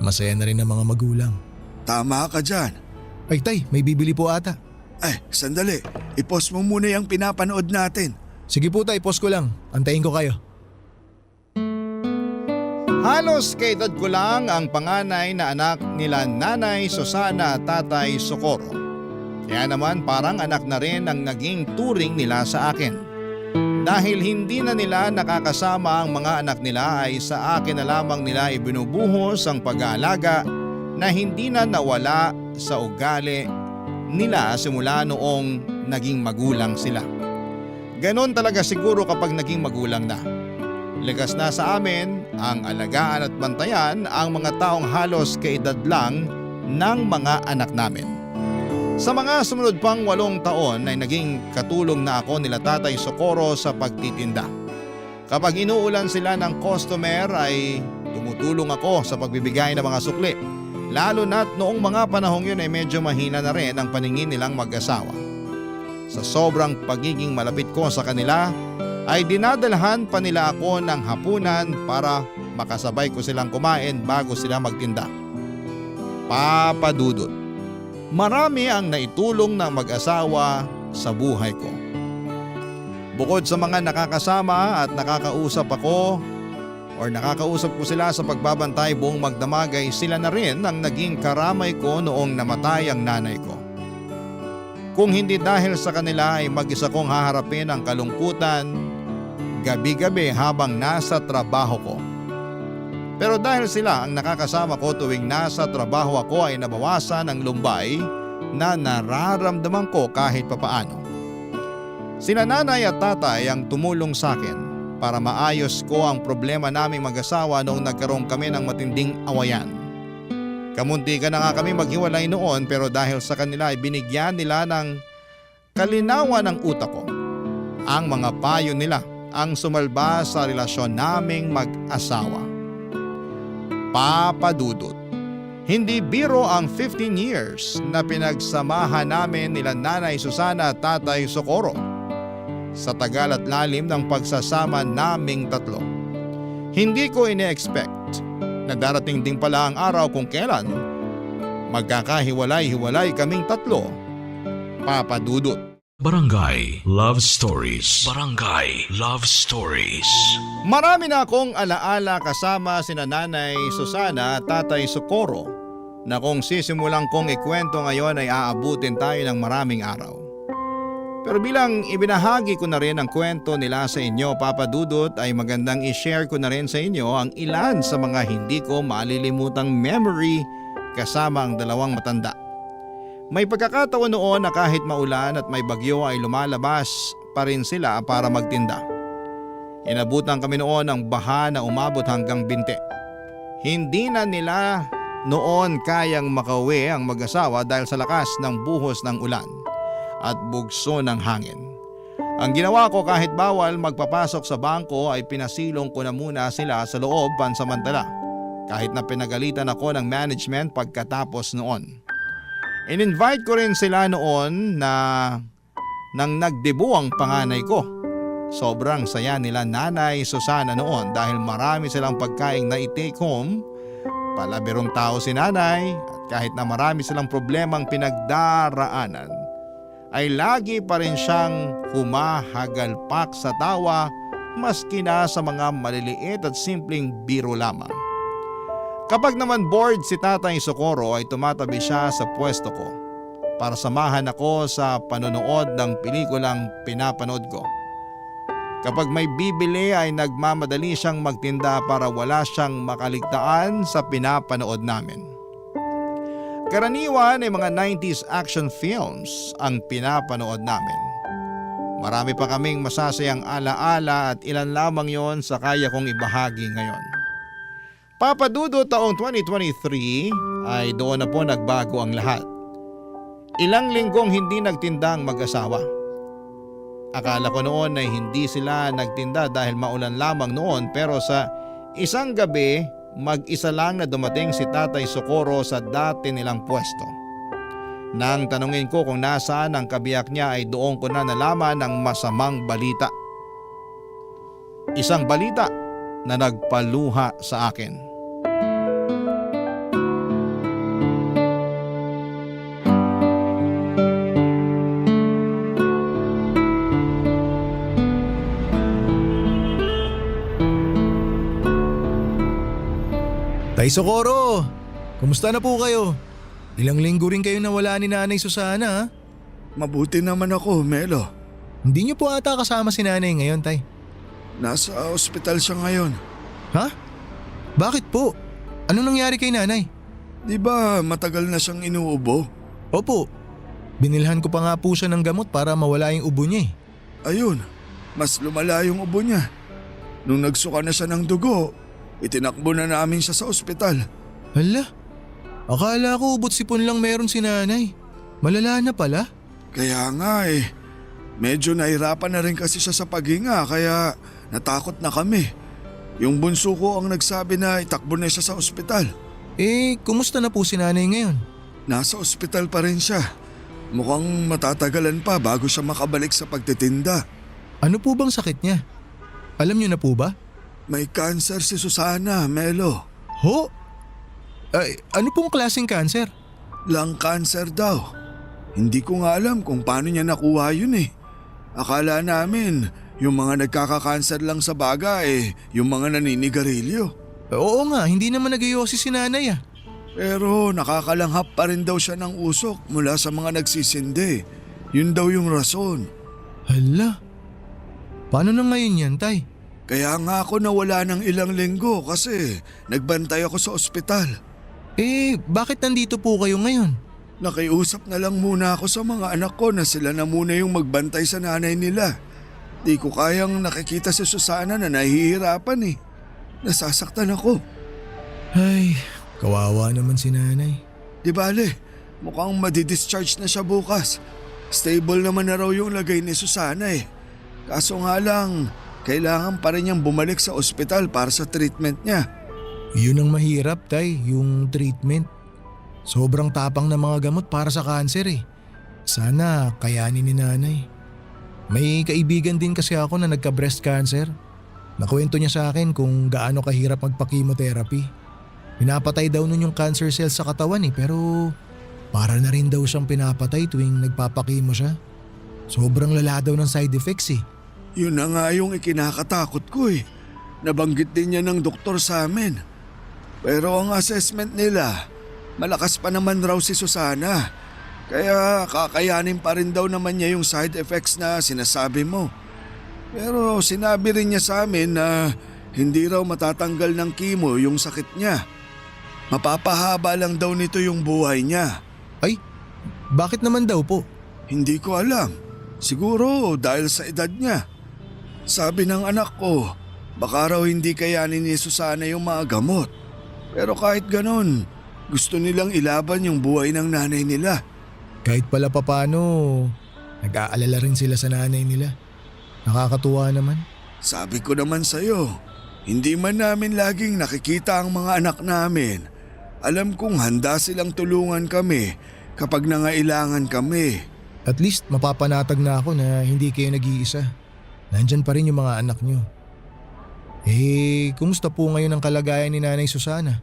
masaya na rin ang mga magulang. Tama ka dyan. Ay, tay, may bibili po ata. Ay, sandali. I-pause mo muna yung pinapanood natin. Sige po, tay, pause ko lang. Antayin ko kayo. Halos kaedad ko lang ang panganay na anak nila Nanay Susana at Tatay Socorro. Kaya naman parang anak na rin ang naging turing nila sa akin. Dahil hindi na nila nakakasama ang mga anak nila ay sa akin na lamang nila ibinubuhos ang pag-aalaga na hindi na nawala sa ugali nila simula noong naging magulang sila. Ganon talaga siguro kapag naging magulang na. Likas na sa amin ang alagaan at bantayan ang mga taong halos kaedad lang ng mga anak namin. Sa mga sumunod pang 8 taon ay naging katulong na ako nila Tatay Socorro sa pagtitinda. Kapag inuulan sila ng customer ay tumutulong ako sa pagbibigay ng mga sukli. Lalo na't noong mga panahong yun ay medyo mahina na rin ang paningin nilang mag-asawa. Sa sobrang pagiging malapit ko sa kanila ay dinadalhan pa nila ako ng hapunan para makasabay ko silang kumain bago sila magtinda. Papa Dudut, marami ang naitulong ng mag-asawa sa buhay ko. Bukod sa mga nakakasama at nakakausap ako or nakakausap ko sila sa pagbabantay buong magdamag ay sila na rin ang naging karamay ko noong namatay ang nanay ko. Kung hindi dahil sa kanila ay mag-isa kong haharapin ang kalungkutan gabi-gabi habang nasa trabaho ko. Pero dahil sila ang nakakasama ko tuwing nasa trabaho ako ay nabawasan ang lumbay na nararamdaman ko kahit papaano. Sina nanay at tatay ang tumulong sa akin para maayos ko ang problema naming mag-asawa noong nagkaroon kami ng matinding awayan. Kamunti ka na nga kami maghiwalay noon pero dahil sa kanila ay binigyan nila ng kalinawan ng utak ko. Ang mga payo nila ang sumalba sa relasyon naming mag-asawa. Papa Dudut. Hindi biro ang 15 years na pinagsamahan namin nila Nanay Susana at Tatay Socorro. Sa tagal at lalim ng pagsasama naming tatlo, hindi ko ine-expect na darating din pala ang araw kung kailan magkakahiwalay-hiwalay kaming tatlo, Papa Dudut. Barangay Love Stories. Barangay Love Stories. Marami na akong alaala kasama sina Nanay Susana at Tatay Socorro na kung sisimulang kong ikwento ngayon ay aabutin tayo ng maraming araw. Pero bilang ibinahagi ko na rin ang kwento nila sa inyo, Papa Dudut, ay magandang i-share ko na rin sa inyo ang ilan sa mga hindi ko malilimutang memory kasama ang dalawang matanda. May pagkakataon noon na kahit maulan at may bagyo ay lumalabas pa rin sila para magtinda. Inabutan kami noon ng baha na umabot hanggang binte. Hindi na nila noon kayang makauwi ang mag-asawa dahil sa lakas ng buhos ng ulan at bugso ng hangin. Ang ginawa ko kahit bawal magpapasok sa bangko ay pinasilong ko na muna sila sa loob pansamantala kahit na pinagalitan ako ng management pagkatapos noon. In-invite ko rin sila noon na nang nagdebu ang panganay ko. Sobrang saya nila Nanay Susana noon dahil marami silang pagkaing na i-take home. Palabirong tao si Nanay at kahit na marami silang problemang pinagdaraanan, ay lagi pa rin siyang humahagalpak sa tawa maski na sa mga maliliit at simpleng biro lamang. Kapag naman bored si Tatay Socorro ay tumatabi siya sa pwesto ko para samahan ako sa panonood ng pelikulang pinapanood ko. Kapag may bibili ay nagmamadali siyang magtinda para wala siyang makaligtaan sa pinapanood namin. Karaniwan ay mga 90s action films ang pinapanood namin. Marami pa kaming masasayang alaala at ilan lamang yon sa kaya kong ibahagi ngayon. Papa Dudut, taong 2023 ay doon na po nagbago ang lahat. Ilang linggong hindi nagtinda ang mag-asawa. Akala ko noon ay hindi sila nagtinda dahil maulan lamang noon, pero sa isang gabi mag-isa lang na dumating si Tatay Socorro sa dati nilang pwesto. Nang tanungin ko kung nasaan ang kabiyak niya ay doon ko na nalaman ang masamang balita. Isang balita na nagpaluha sa akin. Tay Socorro, kumusta na po kayo? Ilang linggo rin kayo nawala ni Nanay Susana ha? Mabuti naman ako, Melo. Hindi niyo po ata kasama si Nanay ngayon, Tay. Nasa ospital siya ngayon. Ha? Bakit po? Ano nangyari kay Nanay? Di ba matagal na siyang inuubo? Opo, binilhan ko pa nga po siya ng gamot para mawala yung ubo niya eh. Ayun, mas lumala yung ubo niya. Nung nagsuka na siya ng dugo, itinakbo na namin siya sa ospital. Hala, akala ko ubot sipon lang meron si Nanay. Malala na pala. Kaya nga eh, medyo nahirapan na rin kasi siya sa paghinga kaya natakot na kami. Yung bunso ko ang nagsabi na itakbo na siya sa ospital. Eh, kumusta na po si Nanay ngayon? Nasa ospital pa rin siya. Mukhang matatagalan pa bago siya makabalik sa pagtitinda. Ano po bang sakit niya? Alam niyo na po ba? May cancer si Susana, Melo. Ho? Ay, ano pong klaseng cancer? Lung cancer daw. Hindi ko nga alam kung paano niya nakuha yun eh. Akala namin yung mga nagkaka-cancer lang sa baga yung mga naninigarilyo. Oo nga, hindi naman nag-iossi si Nanay ah. Pero nakakalanghap pa rin daw siya ng usok mula sa mga nagsisindi. Yun daw yung rason. Hala, paano na ngayon yan, Tay? Kaya nga ako nawala ng ilang linggo kasi nagbantay ako sa ospital. Eh, bakit nandito po kayo ngayon? Nakiusap na lang muna ako sa mga anak ko na sila na muna yung magbantay sa nanay nila. Di ko kayang nakikita si Susana na nahihirapan eh. Nasasaktan ako. Ay, kawawa naman si Nanay. Di bale, mukhang madidischarge na siya bukas. Stable naman na raw yung lagay ni Susana eh. Kaso nga lang, kailangan pa rin niyang bumalik sa ospital para sa treatment niya. Yun ang mahirap, Tay, yung treatment. Sobrang tapang ng mga gamot para sa cancer eh. Sana kayanin ni nanay. May kaibigan din kasi ako na nagka-breast cancer. Nakwento niya sa akin kung gaano kahirap magpa-chemotherapy. Pinapatay daw nun yung cancer cells sa katawan eh, pero para na rin daw siyang pinapatay tuwing nagpapakimo siya. Sobrang lala daw ng side effects eh. Yun na nga yung ikinakatakot ko eh. Nabanggit din niya ng doktor sa amin. Pero ang assessment nila, malakas pa naman raw si Susana. Kaya kakayanin pa rin daw naman niya yung side effects na sinasabi mo. Pero sinabi rin niya sa amin na hindi raw matatanggal ng chemo yung sakit niya. Mapapahaba lang daw nito yung buhay niya. Ay, bakit naman daw po? Hindi ko alam. Siguro dahil sa edad niya. Sabi ng anak ko, baka raw hindi kayanin ni Susana yung mga gamot. Pero kahit ganon, gusto nilang ilaban yung buhay ng nanay nila. Kahit pala papano, nag-aalala rin sila sa nanay nila. Nakakatuwa naman. Sabi ko naman sa'yo, hindi man namin laging nakikita ang mga anak namin. Alam kong handa silang tulungan kami kapag nangailangan kami. At least mapapanatag na ako na hindi kayo nag-iisa. Nandyan pa rin yung mga anak nyo. Kumusta po ngayon ang kalagayan ni Nanay Susana?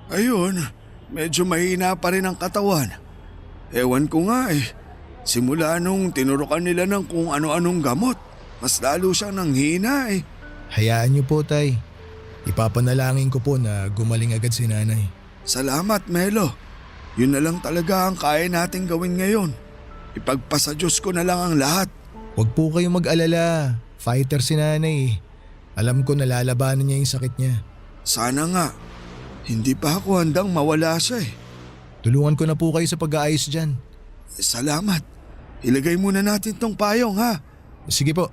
Ayun, medyo mahina pa rin ang katawan. Ewan ko nga eh. Simula nung tinurukan nila ng kung ano-anong gamot, mas lalo siyang nanghina eh. Hayaan niyo po, Tay. Ipapanalangin ko po na gumaling agad si Nanay. Salamat, Melo. Yun na lang talaga ang kaya nating gawin ngayon. Ipagpasa Diyos ko na lang ang lahat. Huwag po kayong mag-alala. Fighter si Nanay eh. Alam ko nalalabanan niya yung sakit niya. Sana nga. Hindi pa ako handang mawala siya eh. Tulungan ko na po kayo sa pag-aayos dyan. Salamat. Ilagay muna natin tong payong ha. Sige po.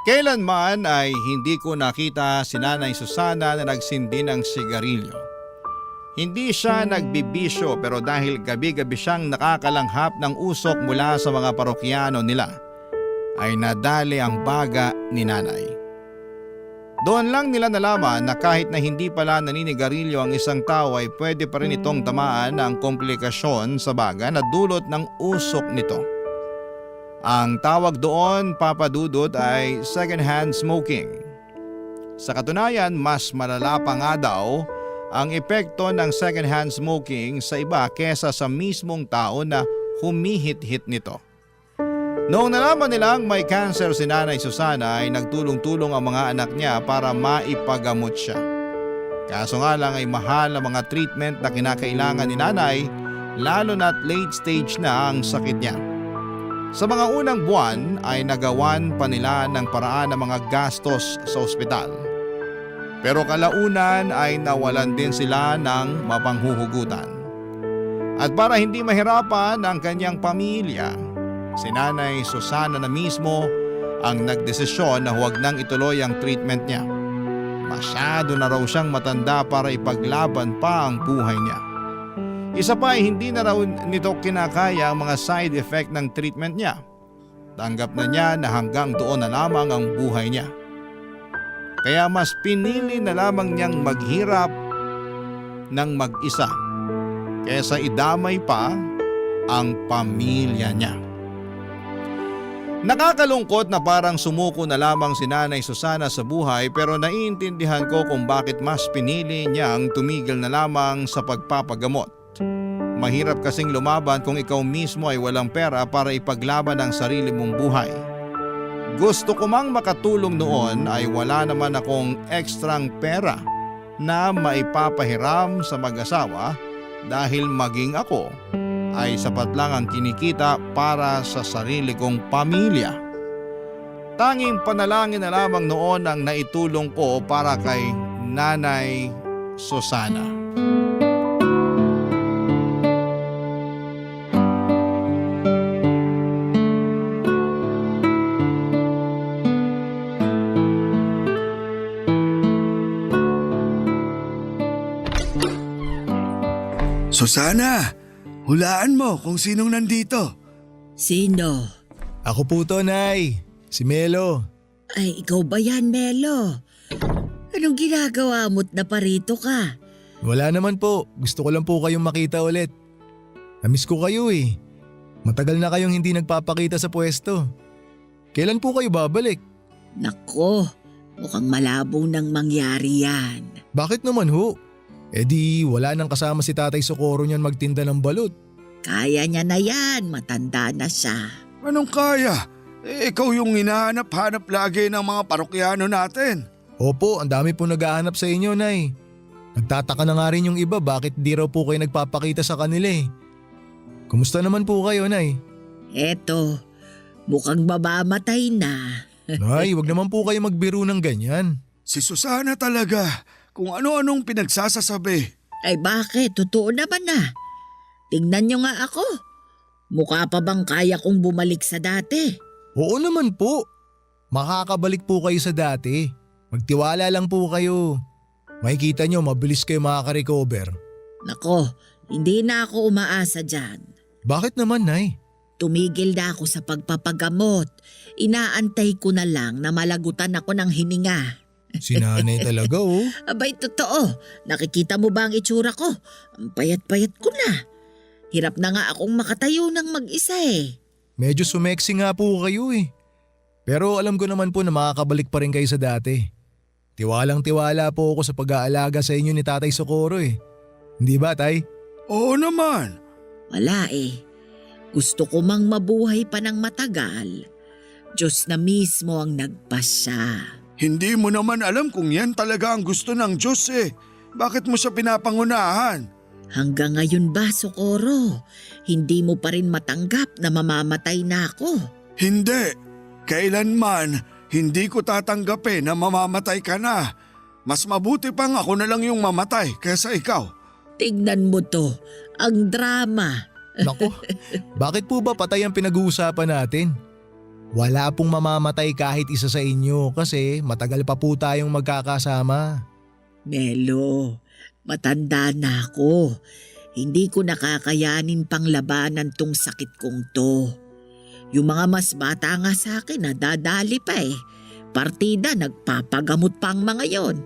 Kailanman ay hindi ko nakita si Nanay Susana na nagsindi ng sigarilyo. Hindi siya nagbibisyo pero dahil gabi-gabi siyang nakakalanghap ng usok mula sa mga parokyano nila, ay nadali ang baga ni Nanay. Doon lang nila nalaman na kahit na hindi pala naninigarilyo ang isang tao ay pwede pa rin itong tamaan ng komplikasyon sa baga na dulot ng usok nito. Ang tawag doon, Papa Dudut, ay second-hand smoking. Sa katunayan, mas malala pa nga daw ang epekto ng second-hand smoking sa iba kesa sa mismong tao na humihit-hit nito. Noong nalaman nilang may cancer si Nanay Susana ay nagtulong-tulong ang mga anak niya para maipagamot siya. Kaso nga lang ay mahal ang mga treatment na kinakailangan ni Nanay, lalo na't late stage na ang sakit niya. Sa mga unang buwan ay nagawan pa nila ng paraan ng mga gastos sa ospital. Pero kalaunan ay nawalan din sila ng mapanghuhugutan. At para hindi mahirapan ang kanyang pamilya, si Nanay Susana na mismo ang nagdesisyon na huwag nang ituloy ang treatment niya. Masyado na raw siyang matanda para ipaglaban pa ang buhay niya. Isa pa ay hindi na raw nito kinakaya ang mga side effect ng treatment niya. Tanggap na niya na hanggang doon na lamang ang buhay niya. Kaya mas pinili na lamang niyang maghirap ng mag-isa kaysa idamay pa ang pamilya niya. Nakakalungkot na parang sumuko na lamang si Nanay Susana sa buhay pero naiintindihan ko kung bakit mas pinili niyang tumigil na lamang sa pagpapagamot. Mahirap kasing lumaban kung ikaw mismo ay walang pera para ipaglaban ang sarili mong buhay. Gusto ko mang makatulong noon ay wala naman akong ekstrang pera na maipapahiram sa mag-asawa dahil maging ako ay sapat lang ang kinikita para sa sarili kong pamilya. Tanging panalangin na lamang noon ang naitulong ko para kay Nanay Susana. Susana, hulaan mo kung sinong nandito. Sino? Ako po to, Nay. Si Melo. Ay, ikaw ba yan, Melo? Anong ginagawa mo't naparito ka? Wala naman po, gusto ko lang po kayong makita ulit. Namiss ko kayo eh. Matagal na kayong hindi nagpapakita sa pwesto. Kailan po kayo babalik? Nako, mukhang malabo nang mangyari yan. Bakit naman ho? Eh di wala nang kasama si Tatay Socorro niyan magtinda ng balut. Kaya niya na yan, matanda na siya. Anong kaya? Ikaw yung hinahanap-hanap lagi ng mga parokyano natin. Opo, ang dami po naghahanap sa inyo, Nay. Nagtataka na nga rin yung iba bakit di raw po kayo nagpapakita sa kanila eh. Kumusta naman po kayo, Nay? Eto, mukhang mamamatay na. Nay, wag naman po kayo magbiro ng ganyan. Si Susana talaga, kung ano-anong pinagsasasabi. Ay bakit? Totoo naman na. Tingnan niyo nga ako. Mukha pa bang kaya kong bumalik sa dati? Oo naman po. Makakabalik po kayo sa dati. Magtiwala lang po kayo. Makikita nyo, mabilis kayo makaka-recover. Nako, hindi na ako umaasa dyan. Bakit naman, Nay? Tumigil na ako sa pagpapagamot. Inaantay ko na lang na malagutan ako ng hininga. Si Nanay talaga oh. Abay, totoo. Nakikita mo ba ang itsura ko? Ang payat-payat ko na. Hirap na nga akong makatayo ng mag-isa eh. Medyo sumeksi nga po kayo eh. Pero alam ko naman po na makakabalik pa rin kayo sa dati. Tiwalang-tiwala po ako sa pag-aalaga sa inyo ni Tatay Socorro eh. Hindi ba, Tay? Oo naman. Wala eh. Gusto ko mang mabuhay pa ng matagal. Diyos na mismo ang nagpasya. Hindi mo naman alam kung yan talaga ang gusto ng Diyos eh. Bakit mo siya pinapangunahan? Hanggang ngayon ba, Socorro? Hindi mo pa rin matanggap na mamamatay na ako? Hindi. Kailanman, hindi ko tatanggapin na mamamatay ka na. Mas mabuti pang ako na lang yung mamatay kaysa ikaw. Tignan mo to, ang drama. Nako, bakit po ba patay ang pinag-uusapan natin? Wala pong mamamatay kahit isa sa inyo kasi matagal pa po tayong magkakasama. Melo, matanda na ako. Hindi ko nakakayanin pang labanan tong sakit kong to. Yung mga mas bata nga sa akin nadadali pa eh. Partida nagpapagamot pa ang mga yon.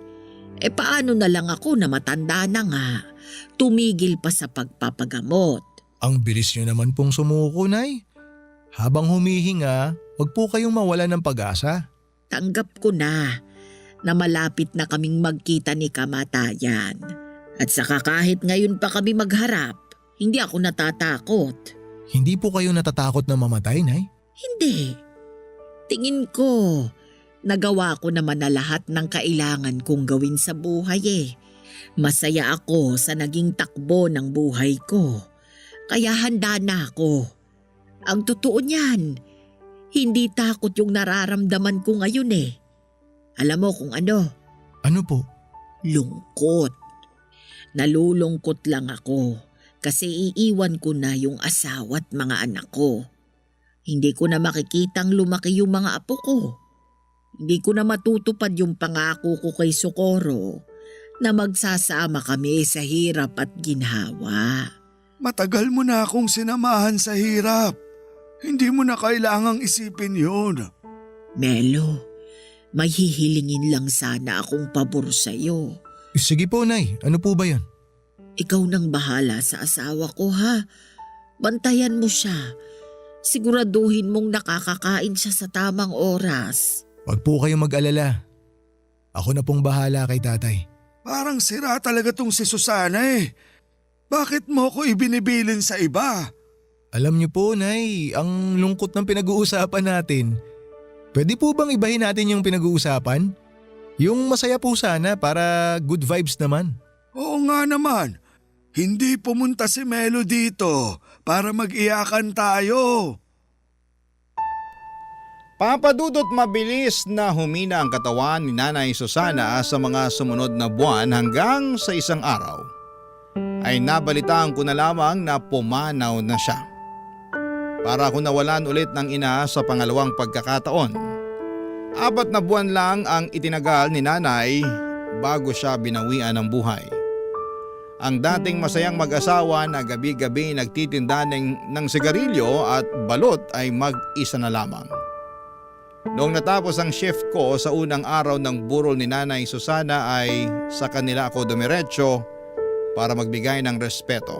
E paano na lang ako na matanda na nga, tumigil pa sa pagpapagamot. Ang bilis nyo naman pong sumuko, Nay. Habang humihinga, wag po kayong mawala ng pag-asa. Tanggap ko na malapit na kaming magkita ni kamatayan. At saka kahit ngayon pa kami magharap, hindi ako natatakot. Hindi po kayo natatakot na mamatay, Nay? Hindi. Tingin ko, nagawa ko naman na lahat ng kailangan kong gawin sa buhay eh. Masaya ako sa naging takbo ng buhay ko. Kaya handa na ako. Ang totoo niyan, hindi takot yung nararamdaman ko ngayon eh. Alam mo kung ano? Ano po? Lungkot. Nalulungkot lang ako kasi iiwan ko na yung asawa at mga anak ko. Hindi ko na makikitang lumaki yung mga apo ko. Hindi ko na matutupad yung pangako ko kay Socorro na magsasama kami sa hirap at ginhawa. Matagal mo na akong sinamahan sa hirap. Hindi mo na kailangang isipin yun. Melo, may hihilingin lang sana akong pabor sa'yo. Sige po, Nay. Ano po ba yan? Ikaw nang bahala sa asawa ko ha. Bantayan mo siya. Siguraduhin mong nakakakain siya sa tamang oras. Wag po kayong mag-alala. Ako na pong bahala kay Tatay. Parang sira talaga tong si Susana eh. Bakit mo ko ibinibilin sa iba? Alam niyo po, Nay, ang lungkot ng pinag-uusapan natin. Pwede po bang ibahin natin yung pinag-uusapan? Yung masaya po sana para good vibes naman. Oo nga naman. Hindi pumunta si Melo dito para mag-iyakan tayo. Papadudot mabilis na humina ang katawan ni Nanay Susana sa mga sumunod na buwan hanggang sa isang araw ay nabalitaan ko na lamang na pumanaw na siya. Para ako nawalan ulit ng ina sa pangalawang pagkakataon. 4 na buwan lang ang itinagal ni Nanay bago siya binawian ng buhay. Ang dating masayang mag-asawa na gabi-gabi nagtitinda ng sigarilyo at balot ay mag-isa na lamang. Noong natapos ang shift ko sa unang araw ng burol ni Nanay Susana ay sa kanila ako dumiretso para magbigay ng respeto.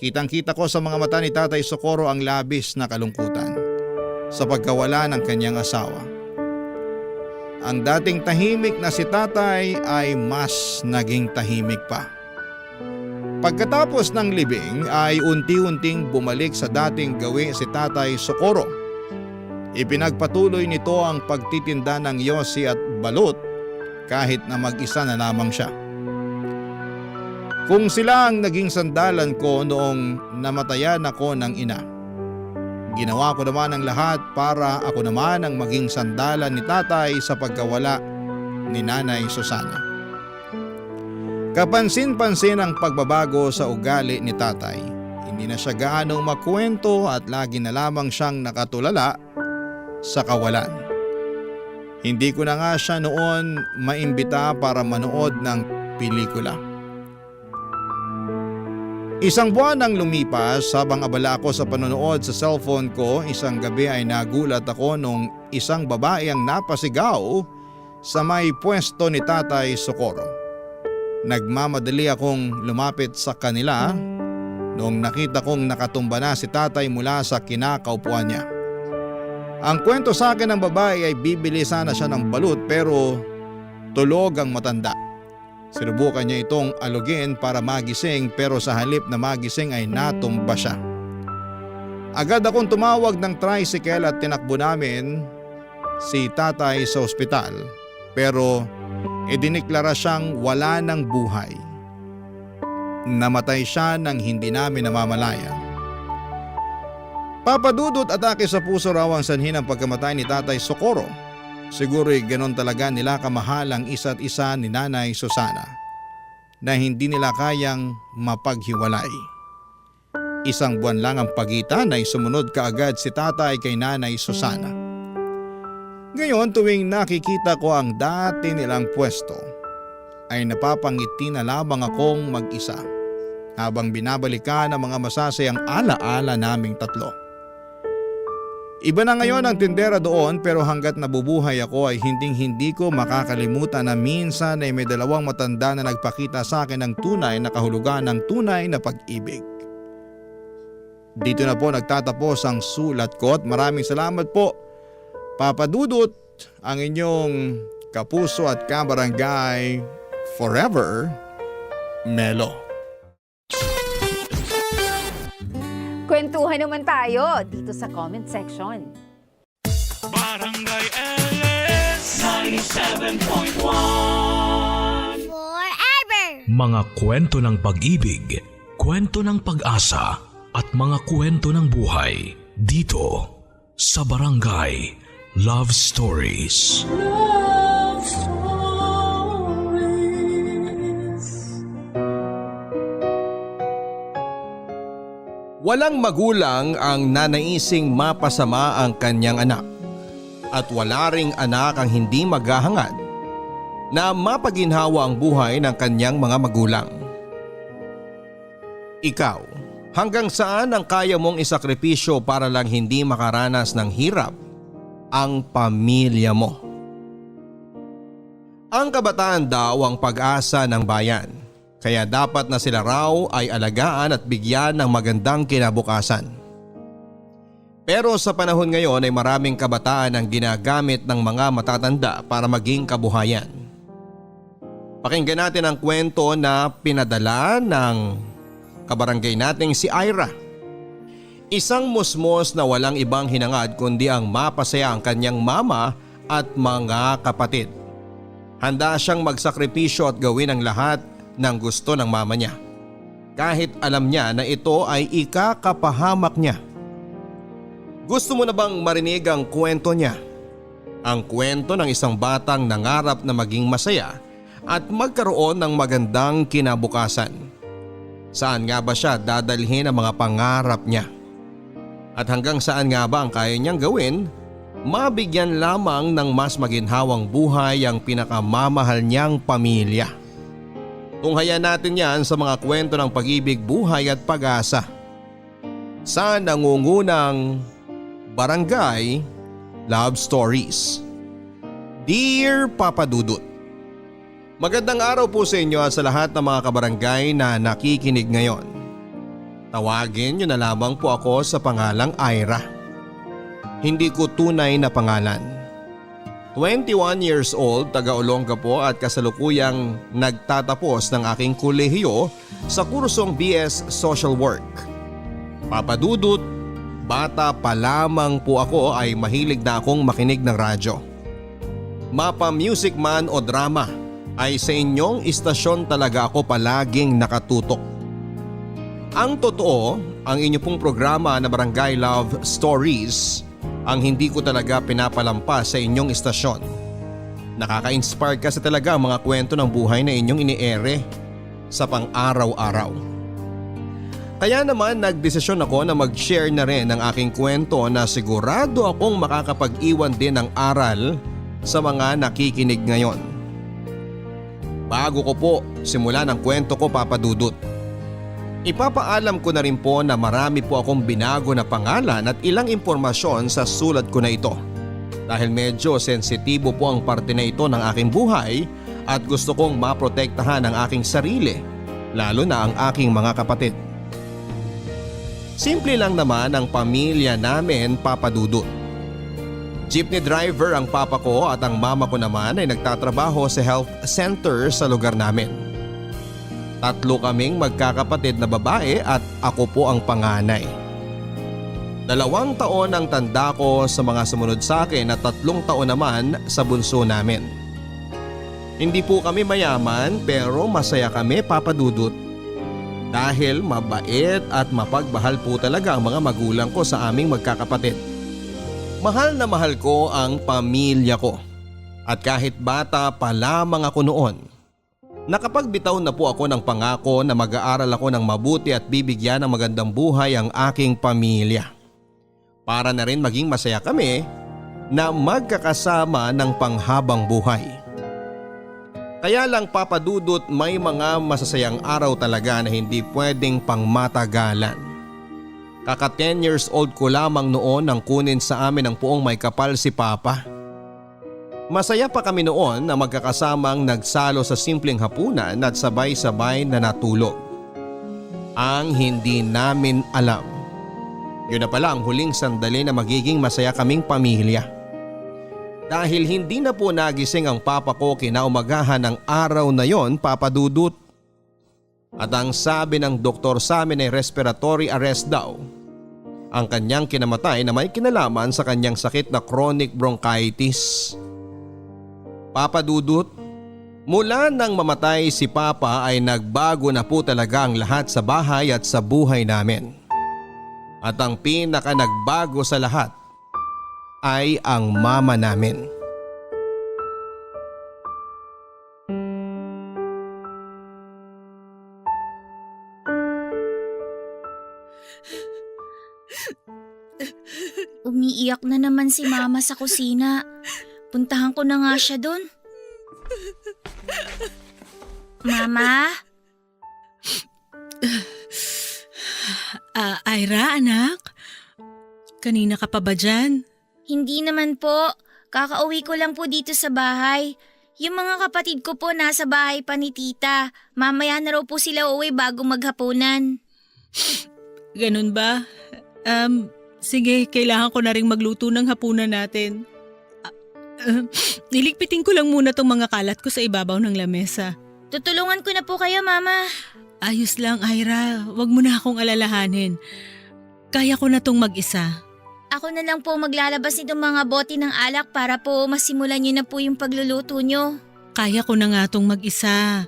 Kitang-kita ko sa mga mata ni Tatay Socorro ang labis na kalungkutan sa pagkawala ng kanyang asawa. Ang dating tahimik na si Tatay ay mas naging tahimik pa. Pagkatapos ng libing ay unti-unting bumalik sa dating gawi si Tatay Socorro. Ipinagpatuloy nito ang pagtitinda ng yosi at balut kahit na mag-isa na lamang siya. Kung sila ang naging sandalan ko noong namatayan ako ng ina, ginawa ko naman ang lahat para ako naman ang maging sandalan ni Tatay sa pagkawala ni Nanay Susana. Kapansin-pansin ang pagbabago sa ugali ni Tatay. Hindi na siya gaanong makwento at lagi na lamang siyang nakatulala sa kawalan. Hindi ko na nga siya noon maimbita para manood ng pelikula. Isang buwan nang lumipas habang abala ako sa panonood sa cellphone ko, isang gabi ay nagulat ako nung isang babae ang napasigaw sa may pwesto ni Tatay Socorro. Nagmamadali akong lumapit sa kanila noong nakita kong nakatumba na si Tatay mula sa kinakaupuan niya. Ang kwento sa akin ng babae ay bibili sana siya ng balut pero tulog ang matanda. Sinubukan niya itong alugin para magising pero sa halip na magising ay natumba siya. Agad akong tumawag ng tricycle at tinakbo namin si Tatay sa ospital pero idiniklara siyang wala ng buhay. Namatay siya nang hindi namin namamalayan. Papadudot atake sa puso raw ang sanhi ng pagkamatay ni Tatay Socorro. Siguro'y ganon talaga nila kamahal ang isa't isa ni Nanay Susana na hindi nila kayang mapaghiwalay. Isang buwan lang ang pagitan ay sumunod kaagad si Tatay kay Nanay Susana. Ngayon tuwing nakikita ko ang dati nilang pwesto ay napapangiti na lamang akong mag-isa habang binabalikan ang mga masasayang ala-ala naming tatlo. Iba na ngayon ang tindera doon pero hanggat nabubuhay ako ay hinding-hindi ko makakalimutan na minsan ay may dalawang matanda na nagpakita sa akin ng tunay na kahulugan ng tunay na pag-ibig. Dito na po nagtatapos ang sulat ko at maraming salamat po, Papa Dudut, ang inyong kapuso at kabarangay forever, Melo. Kwentuhan naman tayo dito sa comment section. Barangay LS 97.1 Forever. Mga kwento ng pag-ibig, kwento ng pag-asa at mga kwento ng buhay dito sa Barangay Love Stories. Love Stories. Walang magulang ang nanaising mapasama ang kanyang anak at wala ring anak ang hindi maghahangad na mapaginhawa ang buhay ng kanyang mga magulang. Ikaw, hanggang saan ang kaya mong isakripisyo para lang hindi makaranas ng hirap ang pamilya mo? Ang kabataan daw ang pag-asa ng bayan. Kaya dapat na sila raw ay alagaan at bigyan ng magandang kinabukasan. Pero sa panahon ngayon ay maraming kabataan ang ginagamit ng mga matatanda para maging kabuhayan. Pakinggan natin ang kwento na pinadala ng kabarangay nating si Ira. Isang musmos na walang ibang hinangad kundi ang mapasaya ang kanyang mama at mga kapatid. Handa siyang magsakripisyo at gawin ang lahat ng gusto ng mama niya. Kahit alam niya na ito ay ikakapahamak niya. Gusto mo na bang marinig ang kwento niya? Ang kwento ng isang batang nangarap na maging masaya at magkaroon ng magandang kinabukasan. Saan nga ba siya dadalhin ang mga pangarap niya? At hanggang saan nga ba ang kaya niyang gawin? Mabigyan lamang ng mas maginhawang buhay ang pinakamamahal niyang pamilya. Tunghayan natin yan sa mga kwento ng pag-ibig, buhay at pag-asa sa nangungunang Barangay Love Stories. Dear Papa Dudut, magandang araw po sa inyo at sa lahat ng mga kabarangay na nakikinig ngayon. Tawagin niyo na lamang po ako sa pangalang Ira. Hindi ko tunay na pangalan. 21 years old, taga Olonga po at kasalukuyang nagtatapos ng aking kolehiyo sa kursong BS Social Work. Papa Dudut, bata pa lamang po ako ay mahilig na akong makinig ng radyo. Mapa music man o drama ay sa inyong istasyon talaga ako palaging nakatutok. Ang totoo, ang inyo pong programa na Barangay Love Stories ang hindi ko talaga pinapalampas sa inyong istasyon. Nakaka-inspire kasi talaga ang mga kwento ng buhay na inyong iniere sa pang-araw-araw. Kaya naman nagdesisyon ako na mag-share na rin ng aking kwento na sigurado akong makakapag-iwan din ng aral sa mga nakikinig ngayon. Bago ko po simulan ang kwento ko, Papa Dudut, ipapaalam ko na rin po na marami po akong binago na pangalan at ilang impormasyon sa sulat ko na ito. Dahil medyo sensitibo po ang parte na ito ng aking buhay at gusto kong maprotektahan ang aking sarili, lalo na ang aking mga kapatid. Simple lang naman ang pamilya namin, Papa Dudut. Jeepney driver ang papa ko at ang mama ko naman ay nagtatrabaho sa health center sa lugar namin. 3 kaming magkakapatid na babae at ako po ang panganay. 2 taon ang tanda ko sa mga sumunod sa akin at 3 taon naman sa bunso namin. Hindi po kami mayaman pero masaya kami, Papa Dudut. Dahil mabait at mapagmahal po talaga ang mga magulang ko sa aming magkakapatid. Mahal na mahal ko ang pamilya ko. At kahit bata pa lamang ako noon, nakapagbitaw na po ako ng pangako na mag-aaral ako ng mabuti at bibigyan ng magandang buhay ang aking pamilya. Para na rin maging masaya kami na magkakasama ng panghabang buhay. Kaya lang, Papa Dudut, may mga masasayang araw talaga na hindi pwedeng pangmatagalan. Kaka 10 years old ko lamang noon nang kunin sa amin ang puong may kapal si Papa. Masaya pa kami noon na magkakasamang nagsalo sa simpleng hapunan at sabay-sabay na natulog. Ang hindi namin alam, yun na pala ang huling sandali na magiging masaya kaming pamilya. Dahil hindi na po nagising ang papa ko kinaumagahan ng araw na yon, Papa Dudut. At ang sabi ng doktor sa amin ay respiratory arrest daw. Ang kanyang kinamatay na may kinalaman sa kanyang sakit na chronic bronchitis. Papa Dudut, mula nang mamatay si Papa ay nagbago na po talaga ang lahat sa bahay at sa buhay namin. At ang pinaka nagbago sa lahat ay ang mama namin. Umiiyak na naman si Mama sa kusina. Puntahan ko na nga siya doon. Mama? Ira, anak? Kanina ka pa ba dyan? Hindi naman po. Kakauwi ko lang po dito sa bahay. Yung mga kapatid ko po nasa bahay pa ni tita. Mamaya na raw po sila uuwi bago maghapunan. Ganun ba? Sige, kailangan ko na rin magluto ng hapunan natin. Niligpitin ko lang muna tong mga kalat ko sa ibabaw ng lamesa. Tutulungan ko na po kayo, Mama. Ayos lang, Ira. Huwag mo na akong alalahanin. Kaya ko na tong mag-isa. Ako na lang po maglalabas nitong mga bote ng alak para po masimulan niyo na po yung pagluluto niyo. Kaya ko na nga tong mag-isa.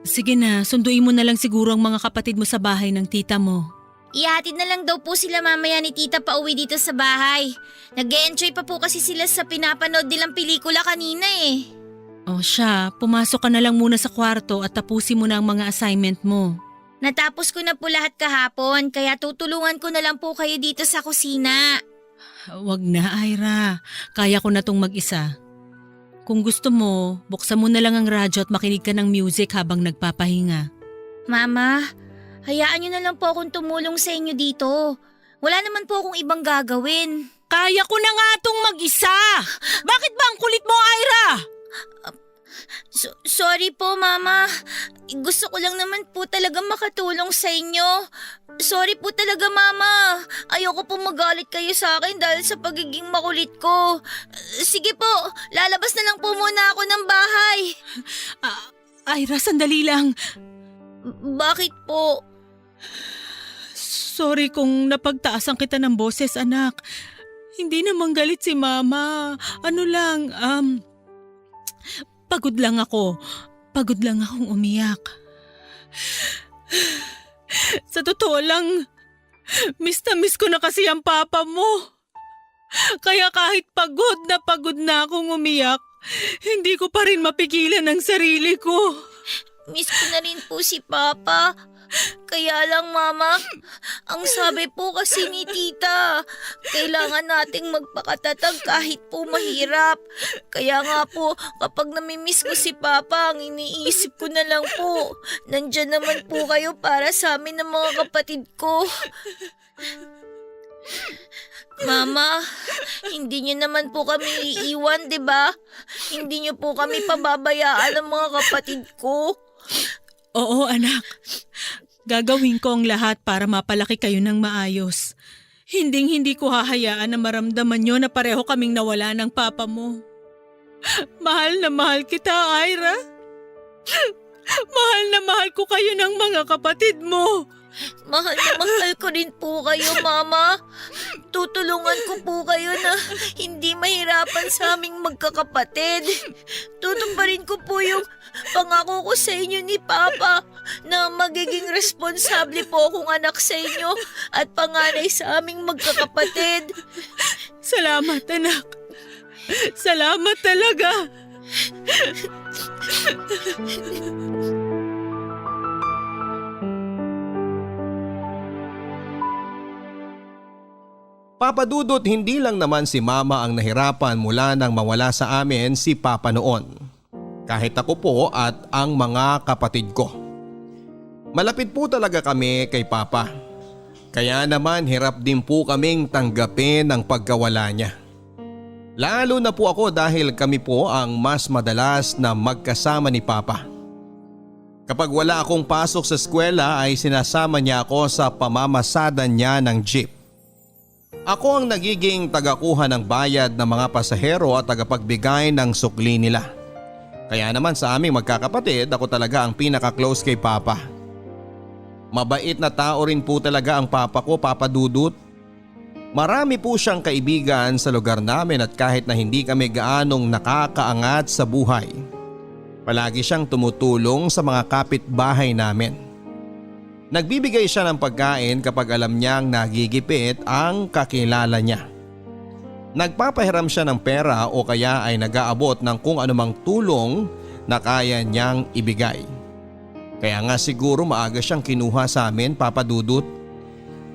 Sige na, sunduin mo na lang siguro ang mga kapatid mo sa bahay ng tita mo. Ihatid na lang daw po sila mamaya ni tita pauwi dito sa bahay. Nag-e-enjoy pa po kasi sila sa pinapanood nilang pelikula kanina eh. O siya, pumasok ka na lang muna sa kwarto at tapusin mo na ang mga assignment mo. Natapos ko na po lahat kahapon kaya tutulungan ko na lang po kayo dito sa kusina. Wag na, Ira. Kaya ko na tong mag-isa. Kung gusto mo, buksan mo na lang ang radyo at makinig ka ng music habang nagpapahinga. Mama, hayaan niyo na lang po akong tumulong sa inyo dito. Wala naman po akong ibang gagawin. Kaya ko na nga itong mag-isa. Bakit ba ang kulit mo, Ira? Sorry po, Mama. Gusto ko lang naman po talaga makatulong sa inyo. Sorry po talaga, Mama. Ayoko po magalit kayo sa akin dahil sa pagiging makulit ko. Sige po, lalabas na lang po muna ako ng bahay. Ira, sandali lang. Bakit po? Sorry kung napagtaasan kita ng boses, anak. Hindi naman galit si Mama. Pagod lang ako. Pagod lang akong umiyak. Sa totoo lang, miss na miss ko na kasi ang papa mo. Kaya kahit pagod na akong umiyak, hindi ko pa rin mapigilan ang sarili ko. Miss ko na rin po si Papa. Kaya lang, Mama, ang sabi po kasi ni Tita, kailangan nating magpakatatag kahit po mahirap. Kaya nga po, kapag namimiss ko si Papa, ang iniisip ko na lang po, nandyan naman po kayo para sa amin ng mga kapatid ko. Mama, hindi niyo naman po kami iiwan, di ba? Hindi niyo po kami pababayaan ng mga kapatid ko. Oo, anak. Gagawin ko ang lahat para mapalaki kayo ng maayos. Hindi ko hahayaan na maramdaman nyo na pareho kaming nawala ng papa mo. Mahal na mahal kita, Ira. Mahal na mahal ko kayo ng mga kapatid mo. Mahal na mahal ko rin po kayo, Mama. Tutulungan ko po kayo na hindi mahirapan sa aming magkakapatid. Tutuparin ko po yung pangako ko sa inyo ni Papa na magiging responsable po akong anak sa inyo at panganay sa aming magkakapatid. Salamat, anak. Salamat talaga. Papa Dudut, hindi lang naman si Mama ang nahirapan mula nang mawala sa amin si Papa noon. Kahit ako po at ang mga kapatid ko. Malapit po talaga kami kay Papa. Kaya naman hirap din po kaming tanggapin ang pagkawala niya. Lalo na po ako dahil kami po ang mas madalas na magkasama ni Papa. Kapag wala akong pasok sa eskwela ay sinasama niya ako sa pamamasada niya ng jeep. Ako ang nagiging tagakuha ng bayad ng mga pasahero at tagapagbigay ng sukli nila. Kaya naman sa aming magkakapatid, ako talaga ang pinaka-close kay Papa. Mabait na tao rin po talaga ang Papa ko, Papa Dudut. Marami po siyang kaibigan sa lugar namin at kahit na hindi kami gaanong nakakaangat sa buhay, palagi siyang tumutulong sa mga kapitbahay namin. Nagbibigay siya ng pagkain kapag alam niyang nagigipit ang kakilala niya. Nagpapahiram siya ng pera o kaya ay nag-aabot ng kung anumang tulong na kaya niyang ibigay. Kaya nga siguro maaga siyang kinuha sa amin, Papa Dudut,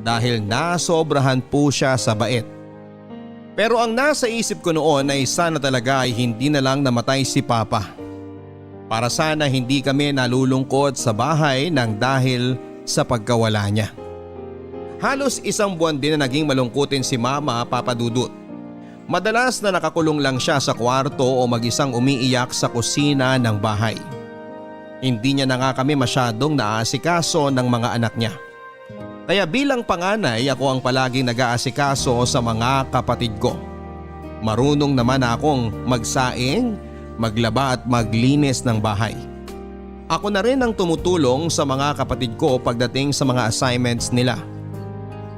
dahil nasobrahan po siya sa bait. Pero ang nasa isip ko noon ay sana talaga ay hindi na lang namatay si Papa. Para sana hindi kami nalulungkot sa bahay nang dahil sa pagkawala niya. Halos isang buwan din na naging malungkutin si Mama, Papa Dudut. Madalas na nakakulong lang siya sa kwarto o mag-isang umiiyak sa kusina ng bahay. Hindi niya na nga kami masyadong naaasikaso ng mga anak niya. Kaya bilang panganay, ako ang palaging nag-aasikaso sa mga kapatid ko. Marunong naman akong magsaing, maglaba at maglinis ng bahay. Ako na rin ang tumutulong sa mga kapatid ko pagdating sa mga assignments nila.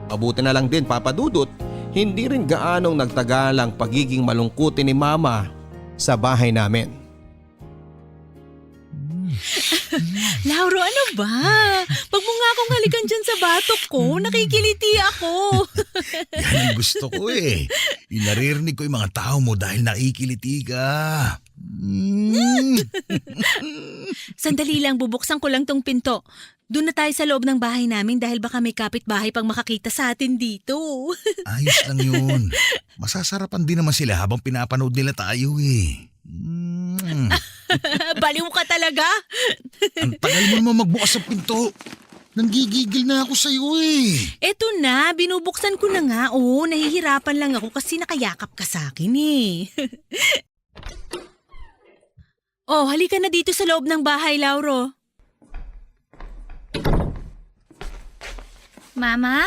Mabuti na lang din, Papa Dudut, hindi rin gaanong nagtagal ang pagiging malungkutin ni Mama sa bahay namin. Lauro, ano ba? Pag mo nga akong halikan dyan sa batok ko, nakikiliti ako. Yan ang gusto ko eh. Pinaririnig ko yung mga tao mo dahil nakikiliti ka. Sandali lang, bubuksan ko lang tong pinto. Doon na tayo sa loob ng bahay namin dahil baka may kapitbahay pang makakita sa atin dito. Ayos lang yun. Masasarapan din naman sila habang pinapanood nila tayo eh. Baliw ka talaga. Ang tagal mo naman magbukas ng pinto. Nanggigigil na ako sa'yo eh. Eto na, binubuksan ko na nga. Oo, nahihirapan lang ako kasi nakayakap ka sa akin eh. Oh, halika na dito sa loob ng bahay, Lauro. Mama?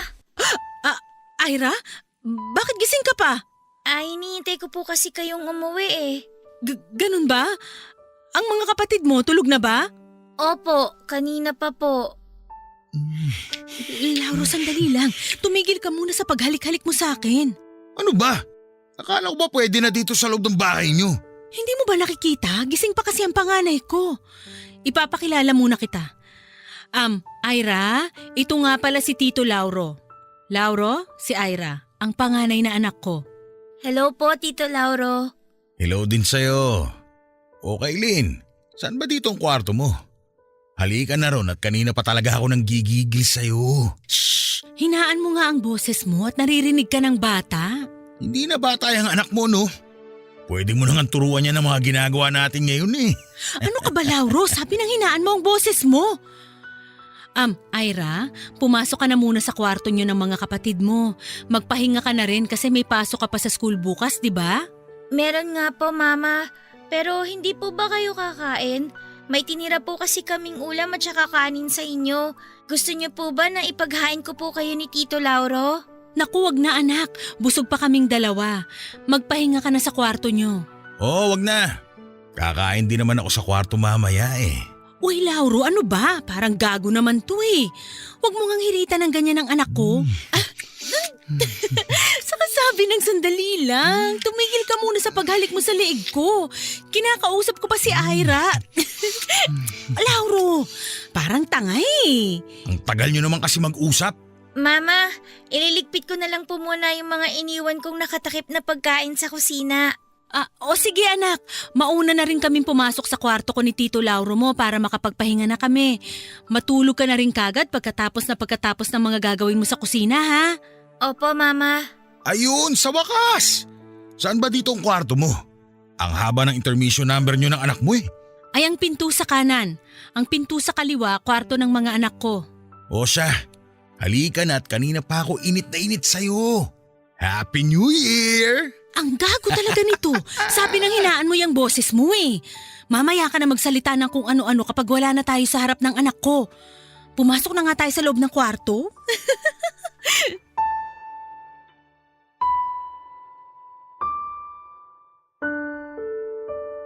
Ira? Bakit gising ka pa? Ay, hinihintay ko po kasi kayong umuwi eh. Ganun ba? Ang mga kapatid mo, tulog na ba? Opo, kanina pa po. Lauro, sandali lang. Tumigil ka muna sa paghalik-halik mo sa akin. Ano ba? Akala ko ba pwede na dito sa loob ng bahay niyo? Hindi mo ba nakikita? Gising pa kasi ang panganay ko. Ipapakilala muna kita. Ira, ito nga pala si Tito Lauro. Lauro, si Ira, ang panganay na anak ko. Hello po, Tito Lauro. Hello din sa'yo. O Kailin, saan ba dito ang kwarto mo? Halika na ron at kanina pa talaga ako nang gigigil sa'yo. Shh! Hinaan mo nga ang boses mo at naririnig ka ng bata. Hindi na bata yung anak mo, no? Pwede mo nang turuan niya ng mga ginagawa natin ngayon eh. Ano ka ba, Lauro? Sabi ng hinaan mo ang boses mo. Ira, pumasok ka na muna sa kwarto niyo ng mga kapatid mo. Magpahinga ka na rin kasi may pasok ka pa sa school bukas, di ba? Meron nga po, Mama. Pero hindi po ba kayo kakain? May tinira po kasi kaming ulam at saka kanin sa inyo. Gusto niyo po ba na ipaghain ko po kayo ni Tito Lauro? Naku, wag na anak. Busog pa kaming dalawa. Magpahinga ka na sa kwarto niyo. Oo, wag na. Kakain din naman ako sa kwarto mamaya eh. Uy, Lauro, ano ba? Parang gago naman to eh. Huwag mo ngang hiritan ng ganyan ng anak ko. Saka sabi ng sandali lang. Tumigil ka muna sa paghalik mo sa leeg ko. Kinakausap ko pa si Ira. Lauro, parang tanga eh. Ang tagal nyo naman kasi mag-usap. Mama, ililigpit ko na lang po muna yung mga iniwan kong nakatakip na pagkain sa kusina. O sige anak, mauna na rin kaming pumasok sa kwarto ko ni Tito Lauro mo para makapagpahinga na kami. Matulog ka na rin kagad pagkatapos ng mga gagawin mo sa kusina ha? Opo, Mama. Ayun, sa wakas! Saan ba dito ang kwarto mo? Ang haba ng intermission number nyo ng anak mo eh. Ay ang pinto sa kanan. Ang pinto sa kaliwa, kwarto ng mga anak ko. O siya, halika na at kanina pa ako init na init sa'yo. Happy New Year! Ang gago talaga nito. Sabi ng hinaan mo yung boses mo eh. Mamaya ka na magsalita ng kung ano-ano kapag wala na tayo sa harap ng anak ko. Pumasok na nga tayo sa loob ng kwarto.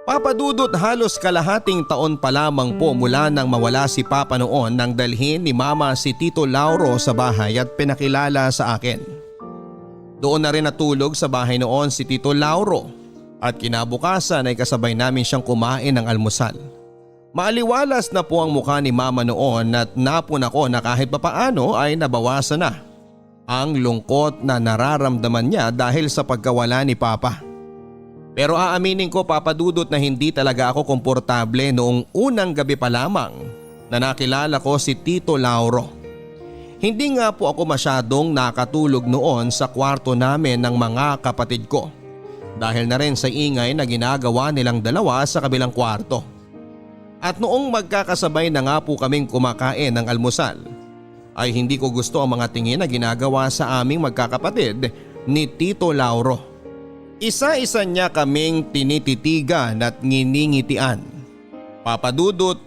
Papa Dudut, halos kalahating taon pa lamang po mula nang mawala si Papa noon nang dalhin ni Mama si Tito Lauro sa bahay at pinakilala sa akin. Doon na rin natulog sa bahay noon si Tito Lauro at kinabukasan ay kasabay namin siyang kumain ng almusal. Maaliwalas na po ang mukha ni Mama noon at napon ako na kahit papaano ay nabawasan na ang lungkot na nararamdaman niya dahil sa pagkawala ni Papa. Pero aaminin ko, Papa Dudut, na hindi talaga ako komportable noong unang gabi pa lamang na nakilala ko si Tito Lauro. Hindi nga po ako masyadong nakatulog noon sa kwarto namin ng mga kapatid ko dahil na rin sa ingay na ginagawa nilang dalawa sa kabilang kwarto. At noong magkakasabay na nga po kaming kumakain ng almusal ay hindi ko gusto ang mga tingin na ginagawa sa aming magkakapatid ni Tito Lauro. Isa-isa niya kaming tinititigan at nginingitian. Papa Dudut,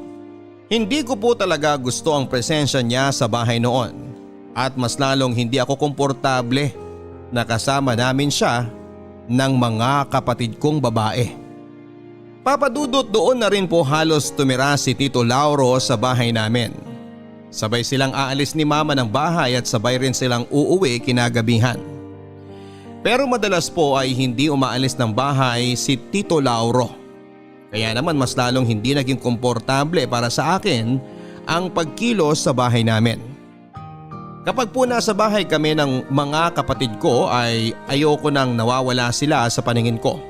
hindi ko po talaga gusto ang presensya niya sa bahay noon at mas lalong hindi ako komportable na kasama namin siya ng mga kapatid kong babae. Papa Dudut, doon na rin po halos tumira si Tito Lauro sa bahay namin. Sabay silang aalis ni Mama ng bahay at sabay rin silang uuwi kinagabihan. Pero madalas po ay hindi umaalis ng bahay si Tito Lauro. Kaya naman mas lalong hindi naging komportable para sa akin ang pagkilos sa bahay namin. Kapag po nasa bahay kami ng mga kapatid ko ay ayoko nang nawawala sila sa paningin ko.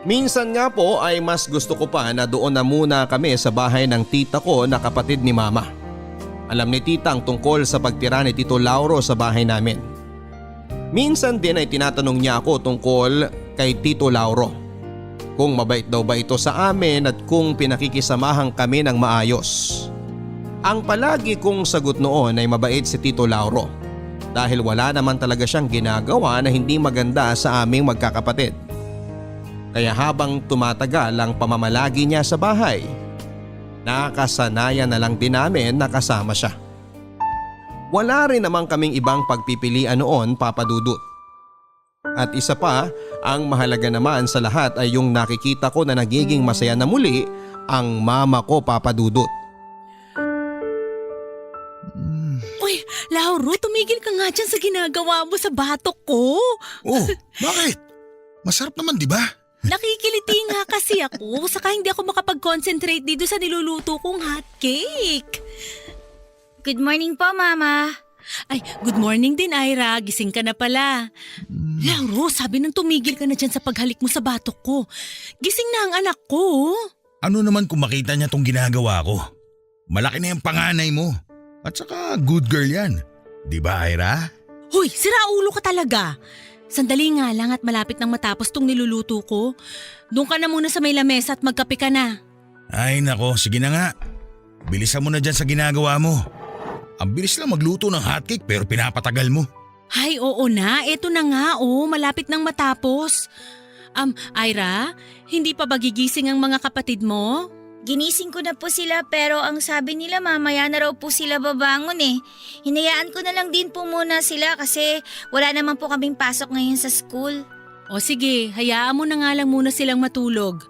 Minsan nga po ay mas gusto ko pa na doon na muna kami sa bahay ng tita ko na kapatid ni Mama. Alam ni tita ang tungkol sa pagtira ni Tito Lauro sa bahay namin. Minsan din ay tinatanong niya ako tungkol kay Tito Lauro. Kung mabait daw ba ito sa amin at kung pinakikisamahan kami ng maayos. Ang palagi kong sagot noon ay mabait si Tito Lauro dahil wala naman talaga siyang ginagawa na hindi maganda sa aming magkakapatid. Kaya habang tumatagal ang pamamalagi niya sa bahay, nakasanayan na lang din namin na kasama siya. Wala rin naman kaming ibang pagpipilian noon, Papa Dudut. At isa pa, ang mahalaga naman sa lahat ay yung nakikita ko na nagiging masaya na muli ang mama ko, Papa Dudut. Uy, Lauro, tumigil ka nga dyan sa ginagawa mo sa batok ko. Oh, bakit? Masarap naman, di ba? Nakikiliti nga kasi ako, saka hindi ako makapag-concentrate dito sa niluluto kong hotcake. Good morning po, Mama. Ay, good morning din, Ira. Gising ka na pala. Lauro, sabi nang tumigil ka na dyan sa paghalik mo sa batok ko. Gising na ang anak ko. Ano naman kung makita niya tong ginagawa ko? Malaki na yung panganay mo. At saka good girl yan. Di ba, Ira? Hoy, siraulo ka talaga. Sandali nga lang at malapit nang matapos tong niluluto ko. Doon ka na muna sa may lamesa at magkape ka na. Ay nako, sige na nga. Bilisan mo na dyan sa ginagawa mo. Ang bilis lang magluto ng hotcake pero pinapatagal mo. Ay, oo na. Eto na nga, malapit nang matapos. Ira, hindi pa ba gigising ang mga kapatid mo? Ginising ko na po sila pero ang sabi nila mamaya na raw po sila babangon eh. Hinayaan ko na lang din po muna sila kasi wala naman po kaming pasok ngayon sa school. O sige, hayaan mo na nga lang muna silang matulog.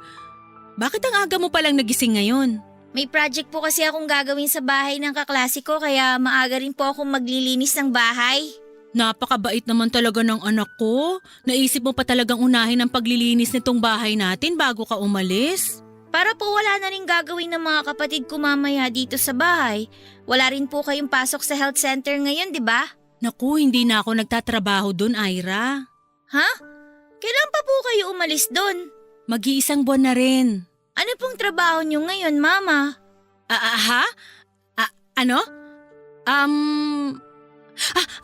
Bakit ang aga mo palang nagising ngayon? May project po kasi akong gagawin sa bahay ng kaklase ko kaya maaga rin po akong maglilinis ng bahay. Napakabait naman talaga ng anak ko. Naisip mo pa talagang unahin ang paglilinis nitong bahay natin bago ka umalis? Para po wala na rin gagawin ng mga kapatid ko mamaya dito sa bahay. Wala rin po kayong pasok sa health center ngayon, di ba? Naku, hindi na ako nagtatrabaho doon, Ira. Ha? Kailan pa po kayo umalis doon? Mag-iisang buwan na rin. Ano pong trabaho niyo ngayon, Mama? Ha? Ano?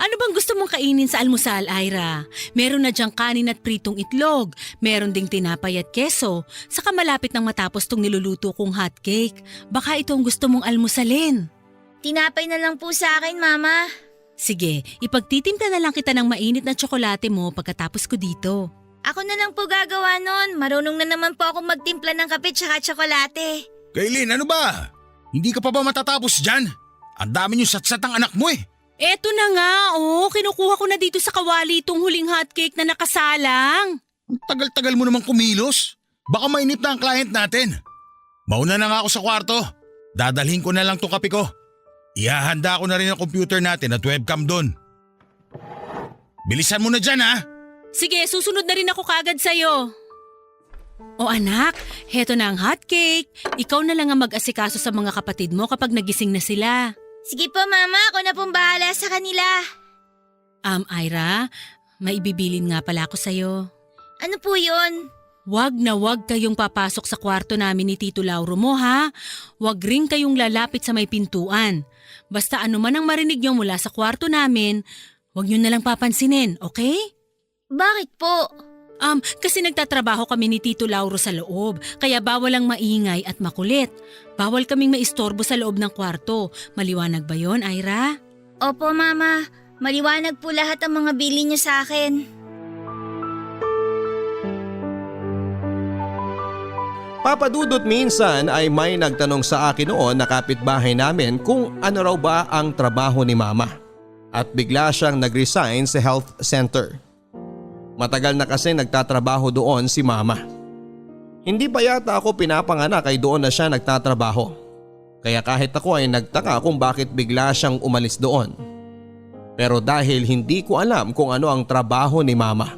Ano bang gusto mong kainin sa almusal, Ira? Meron na diyang kanin at pritong itlog, meron ding tinapay at keso, saka malapit nang matapos tong niluluto kong hotcake. Baka ito ang gusto mong almusalin. Tinapay na lang po sa akin, Mama. Sige, ipagtitimpla na lang kita ng mainit na tsokolate mo pagkatapos ko dito. Ako na lang po gagawa nun. Marunong na naman po ako magtimpla ng kape tsaka tsokolate. Kaylin, ano ba? Hindi ka pa ba matatapos dyan? Ang dami niyo satsat ang anak mo eh. Eto na nga, kinukuha ko na dito sa kawali itong huling hotcake na nakasalang. Ang tagal-tagal mo naman kumilos. Baka mainip na ang client natin. Mauna na nga ako sa kwarto. Dadalhin ko na lang tong kape ko. Ihahanda ko na rin ang computer natin at webcam doon. Bilisan mo na dyan ha. Sige, susunod na rin ako kagad sa'yo. O anak, heto na ang hotcake. Ikaw na lang ang mag-asikaso sa mga kapatid mo kapag nagising na sila. Sige po, Mama. Ako na pong bahala sa kanila. Ira, may ibibilin nga pala ako sa'yo. Ano po yun? Wag na wag kayong papasok sa kwarto namin ni Tito Lauro mo, ha? Wag rin kayong lalapit sa may pintuan. Basta ano man ang marinig nyo mula sa kwarto namin, wag nyo na lang papansinin, okay? Bakit po? Kasi nagtatrabaho kami ni Tito Lauro sa loob, kaya bawal ang maingay at makulit. Bawal kaming maistorbo sa loob ng kwarto. Maliwanag ba yon, Ira? Opo, Mama. Maliwanag po lahat ang mga bili niyo sa akin. Papa Dudut, minsan ay may nagtanong sa akin noon na kapitbahay namin kung ano raw ba ang trabaho ni Mama. At bigla siyang nag-resign sa health center. Matagal na kasi nagtatrabaho doon si Mama. Hindi pa yata ako pinapanganak ay doon na siya nagtatrabaho. Kaya kahit ako ay nagtaka kung bakit bigla siyang umalis doon. Pero dahil hindi ko alam kung ano ang trabaho ni Mama,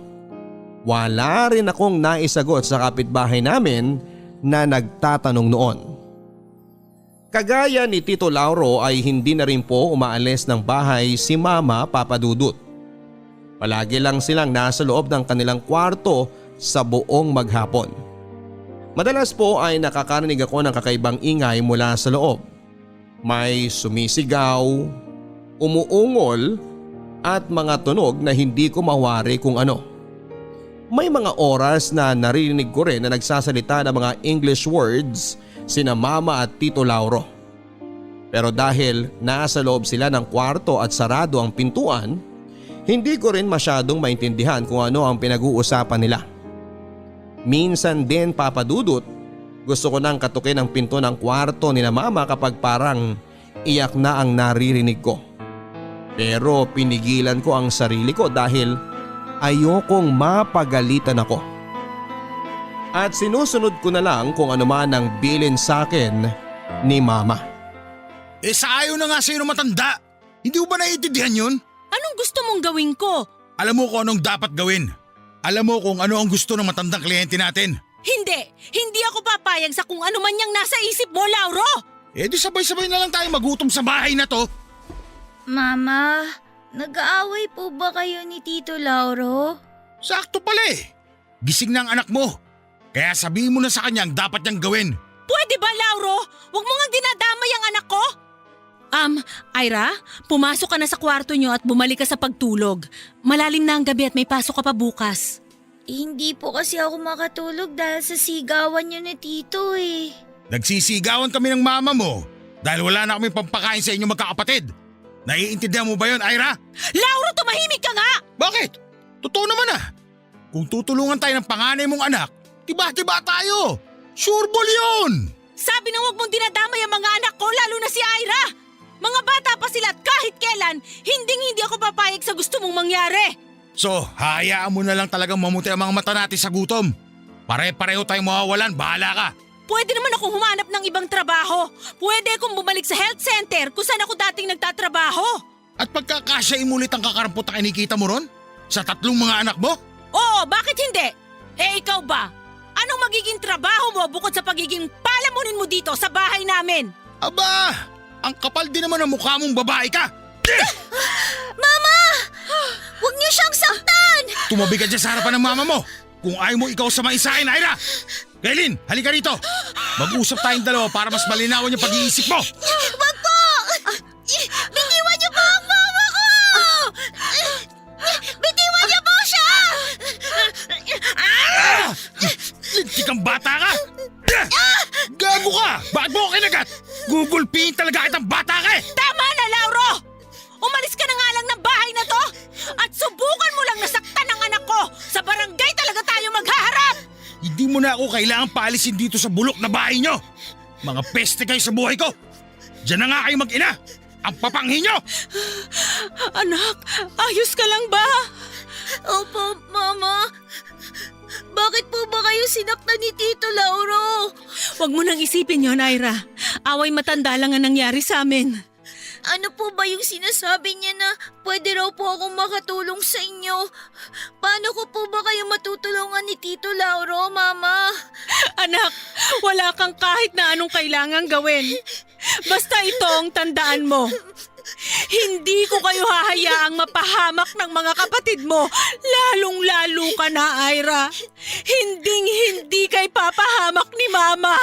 wala rin akong naisagot sa kapitbahay namin na nagtatanong noon. Kagaya ni Tito Lauro ay hindi na rin po umaalis ng bahay si Mama, Papa Dudut. Palagi lang silang nasa loob ng kanilang kwarto sa buong maghapon. Madalas po ay nakakarinig ako ng kakaibang ingay mula sa loob. May sumisigaw, umuungol at mga tunog na hindi ko mawari kung ano. May mga oras na narinig ko rin na nagsasalita ng mga English words sina Mama at Tito Lauro. Pero dahil nasa loob sila ng kwarto at sarado ang pintuan, hindi ko rin masyadong maintindihan kung ano ang pinag-uusapan nila. Minsan din, Papa Dudut, gusto ko nang katukin ang pinto ng kwarto ni na Mama kapag parang iyak na ang naririnig ko. Pero pinigilan ko ang sarili ko dahil ayokong mapagalitan ako. At sinusunod ko na lang kung ano man ang bilin sa akin ni Mama. Sa ayaw na nga sa'yo ng matanda. Hindi mo ba naiintindihan yun? Anong gusto mong gawin ko? Alam mo kung anong dapat gawin. Alam mo kung ano ang gusto ng matandang kliyente natin. Hindi ako papayag sa kung ano man yang nasa isip mo, Lauro! Di sabay-sabay na lang tayo magutom sa bahay na to. Mama, nag-aaway po ba kayo ni Tito Lauro? Sakto pala Gising na ang anak mo. Kaya sabihin mo na sa kanya ang dapat niyang gawin. Pwede ba, Lauro? Huwag mo ngang dinadamay ang anak ko! Ira, pumasok ka na sa kwarto niyo at bumalik ka sa pagtulog. Malalim na ang gabi at may pasok ka pa bukas. Hindi po kasi ako makatulog dahil sa sigawan niyo ni Tito Nagsisigawan kami ng mama mo dahil wala na kami pampakain sa inyo magkakapatid. Naiintindihan mo ba yon, Ira? Lauro, tumahimik ka nga! Bakit? Totoo naman Kung tutulungan tayo ng panganay mong anak, tiba-tiba tayo. Sure ball yun! Sabi na huwag mong dinadamay ang mga anak ko, lalo na si Ira! Mga bata pa sila at kahit kailan, hindi ako papayag sa gusto mong mangyari! So, hayaan mo na lang talagang mamuti ang mga mata natin sa gutom. Pare-pareho tayong mawawalan, bahala ka. Pwede naman akong humanap ng ibang trabaho. Pwede akong bumalik sa health center kung saan ako dating nagtatrabaho. At pagkakasyain mo ulit ang kakarampot na kinikita mo ron? Sa 3 mga anak mo? Oo, bakit hindi? Ikaw ba? Anong magiging trabaho mo bukod sa pagiging palamunin mo dito sa bahay namin? Aba! Ang kapal din naman ang mukha mong babae ka! Mama! Huwag niyo siyang saktan! Tumabi ka dyan sa harapan ng mama mo! Kung ayaw mo ikaw samain sa akin, Ira! Kailin, halika rito! Mag-usap tayong dalawa para mas malinawan yung pag-iisip mo! Wag po! Bitiwan niyo po ang mama ko! Bitiwan niyo po siya! Lintik kang bata ka! Gago ka! Bakit mo ako kinagat? Gugulpihin talaga kitang bata ka Tama na, Lauro! Umalis ka na nga lang ng bahay na to! At subukan mo lang nasaktan ang anak ko! Sa barangay talaga tayo maghaharap! Hindi mo na ako kailangan paalisin dito sa bulok na bahay nyo! Mga peste kayo sa buhay ko! Diyan na nga kayo mag-ina! Ang papanghin nyo! Anak, ayos ka lang ba? Opo, Mama. Bakit po ba kayo sinaktan ni Tito Lauro? Huwag mo nang isipin yon, Ira. Away matanda lang ang nangyari sa amin. Ano po ba yung sinasabi niya na pwede raw po akong makatulong sa inyo? Paano ko po ba kayo matutulungan ni Tito Lauro, Mama? Anak, wala kang kahit na anong kailangang gawin. Basta ito ang tandaan mo. Hindi ko kayo hahayaang mapahamak ng mga kapatid mo, lalong-lalo ka na, Ira. Hinding-hindi kay papahamak ni Mama.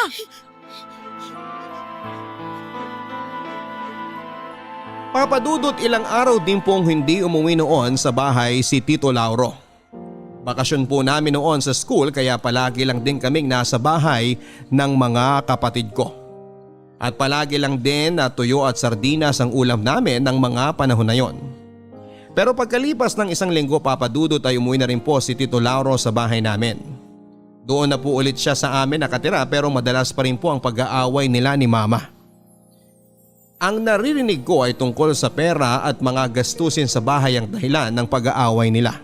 Papa Dudut, ilang araw din pong hindi umuwi noon sa bahay si Tito Lauro. Bakasyon po namin noon sa school kaya palagi lang din kaming nasa bahay ng mga kapatid ko. At palagi lang din na tuyo at sardinas ang ulam namin ng mga panahon na yon. Pero pagkalipas ng 1 linggo, Papa Dudut, ay umuwi na rin po si Tito Lauro sa bahay namin. Doon na po ulit siya sa amin nakatira pero madalas pa rin po ang pag-aaway nila ni Mama. Ang naririnig ko ay tungkol sa pera at mga gastusin sa bahay ang dahilan ng pag-aaway nila.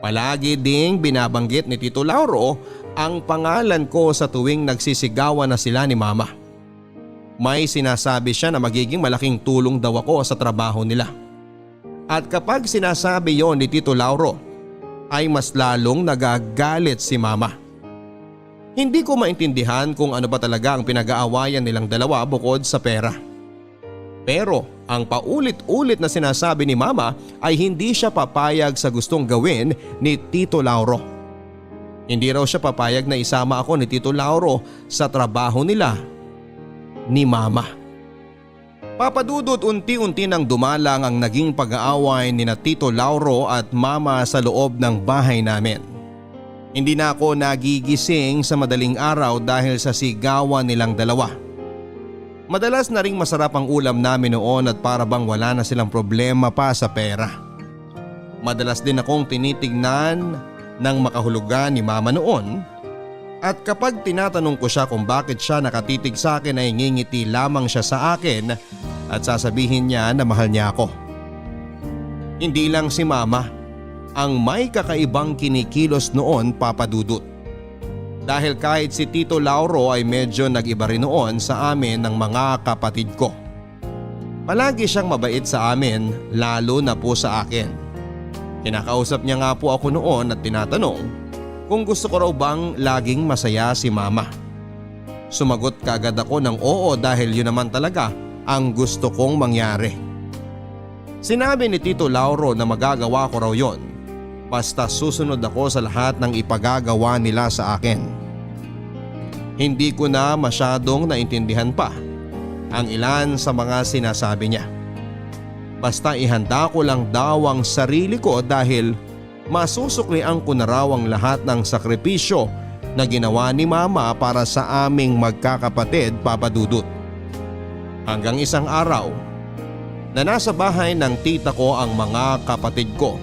Palagi ding binabanggit ni Tito Lauro ang pangalan ko sa tuwing nagsisigawan na sila ni Mama. May sinasabi siya na magiging malaking tulong daw ako sa trabaho nila. At kapag sinasabi yon ni Tito Lauro, ay mas lalong nagagalit si Mama. Hindi ko maintindihan kung ano ba talaga ang pinag-aawayan nilang dalawa bukod sa pera. Pero ang paulit-ulit na sinasabi ni Mama ay hindi siya papayag sa gustong gawin ni Tito Lauro. Hindi raw siya papayag na isama ako ni Tito Lauro sa trabaho nila ni Mama. Papa Dudut, unti-unti nang dumalang ang naging pag-aaway ni na Tito Lauro at Mama sa loob ng bahay namin. Hindi na ako nagigising sa madaling araw dahil sa sigawan nilang dalawa. Madalas na ring masarap ang ulam namin noon at para bang wala na silang problema pa sa pera. Madalas din akong tinitignan ng makahulugan ni mama noon at kapag tinatanong ko siya kung bakit siya nakatitig sa akin ay ngingiti lamang siya sa akin at sasabihin niya na mahal niya ako. Hindi lang si mama ang may kakaibang kinikilos noon, Papa Dudut. Dahil kahit si Tito Lauro ay medyo nag-iba rin noon sa amin ng mga kapatid ko. Palagi siyang mabait sa amin, lalo na po sa akin. Kinakausap niya nga po ako noon at tinatanong kung gusto ko raw bang laging masaya si mama. Sumagot kaagad ako ng oo dahil yun naman talaga ang gusto kong mangyari. Sinabi ni Tito Lauro na magagawa ko raw yon basta susunod ako sa lahat ng ipagagawa nila sa akin. Hindi ko na masyadong naintindihan pa ang ilan sa mga sinasabi niya. Basta ihanda ko lang daw ang sarili ko dahil masusuklian ko na raw ang lahat ng sakripisyo na ginawa ni mama para sa aming magkakapatid, Papa Dudut. Hanggang isang araw na nasa bahay ng tita ko ang mga kapatid ko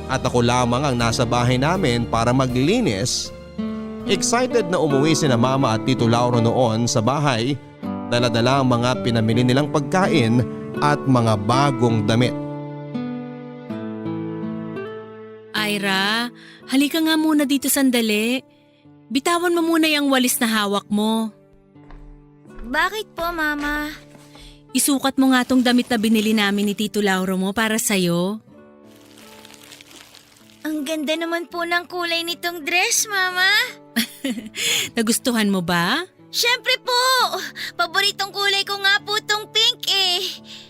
at ako lamang ang nasa bahay namin para maglinis. Excited na umuwi sina mama at Tito Lauro noon sa bahay, dala-dala ang mga pinamili nilang pagkain at mga bagong damit. Ira, halika nga muna dito sandali. Bitawan mo muna yung walis na hawak mo. Bakit po, Mama? Isukat mo nga tong damit na binili namin ni Tito Lauro mo para sa'yo. Ang ganda naman po ng kulay nitong dress, Mama. Nagustuhan mo ba? Siyempre po! Paboritong kulay ko nga po tong pink eh.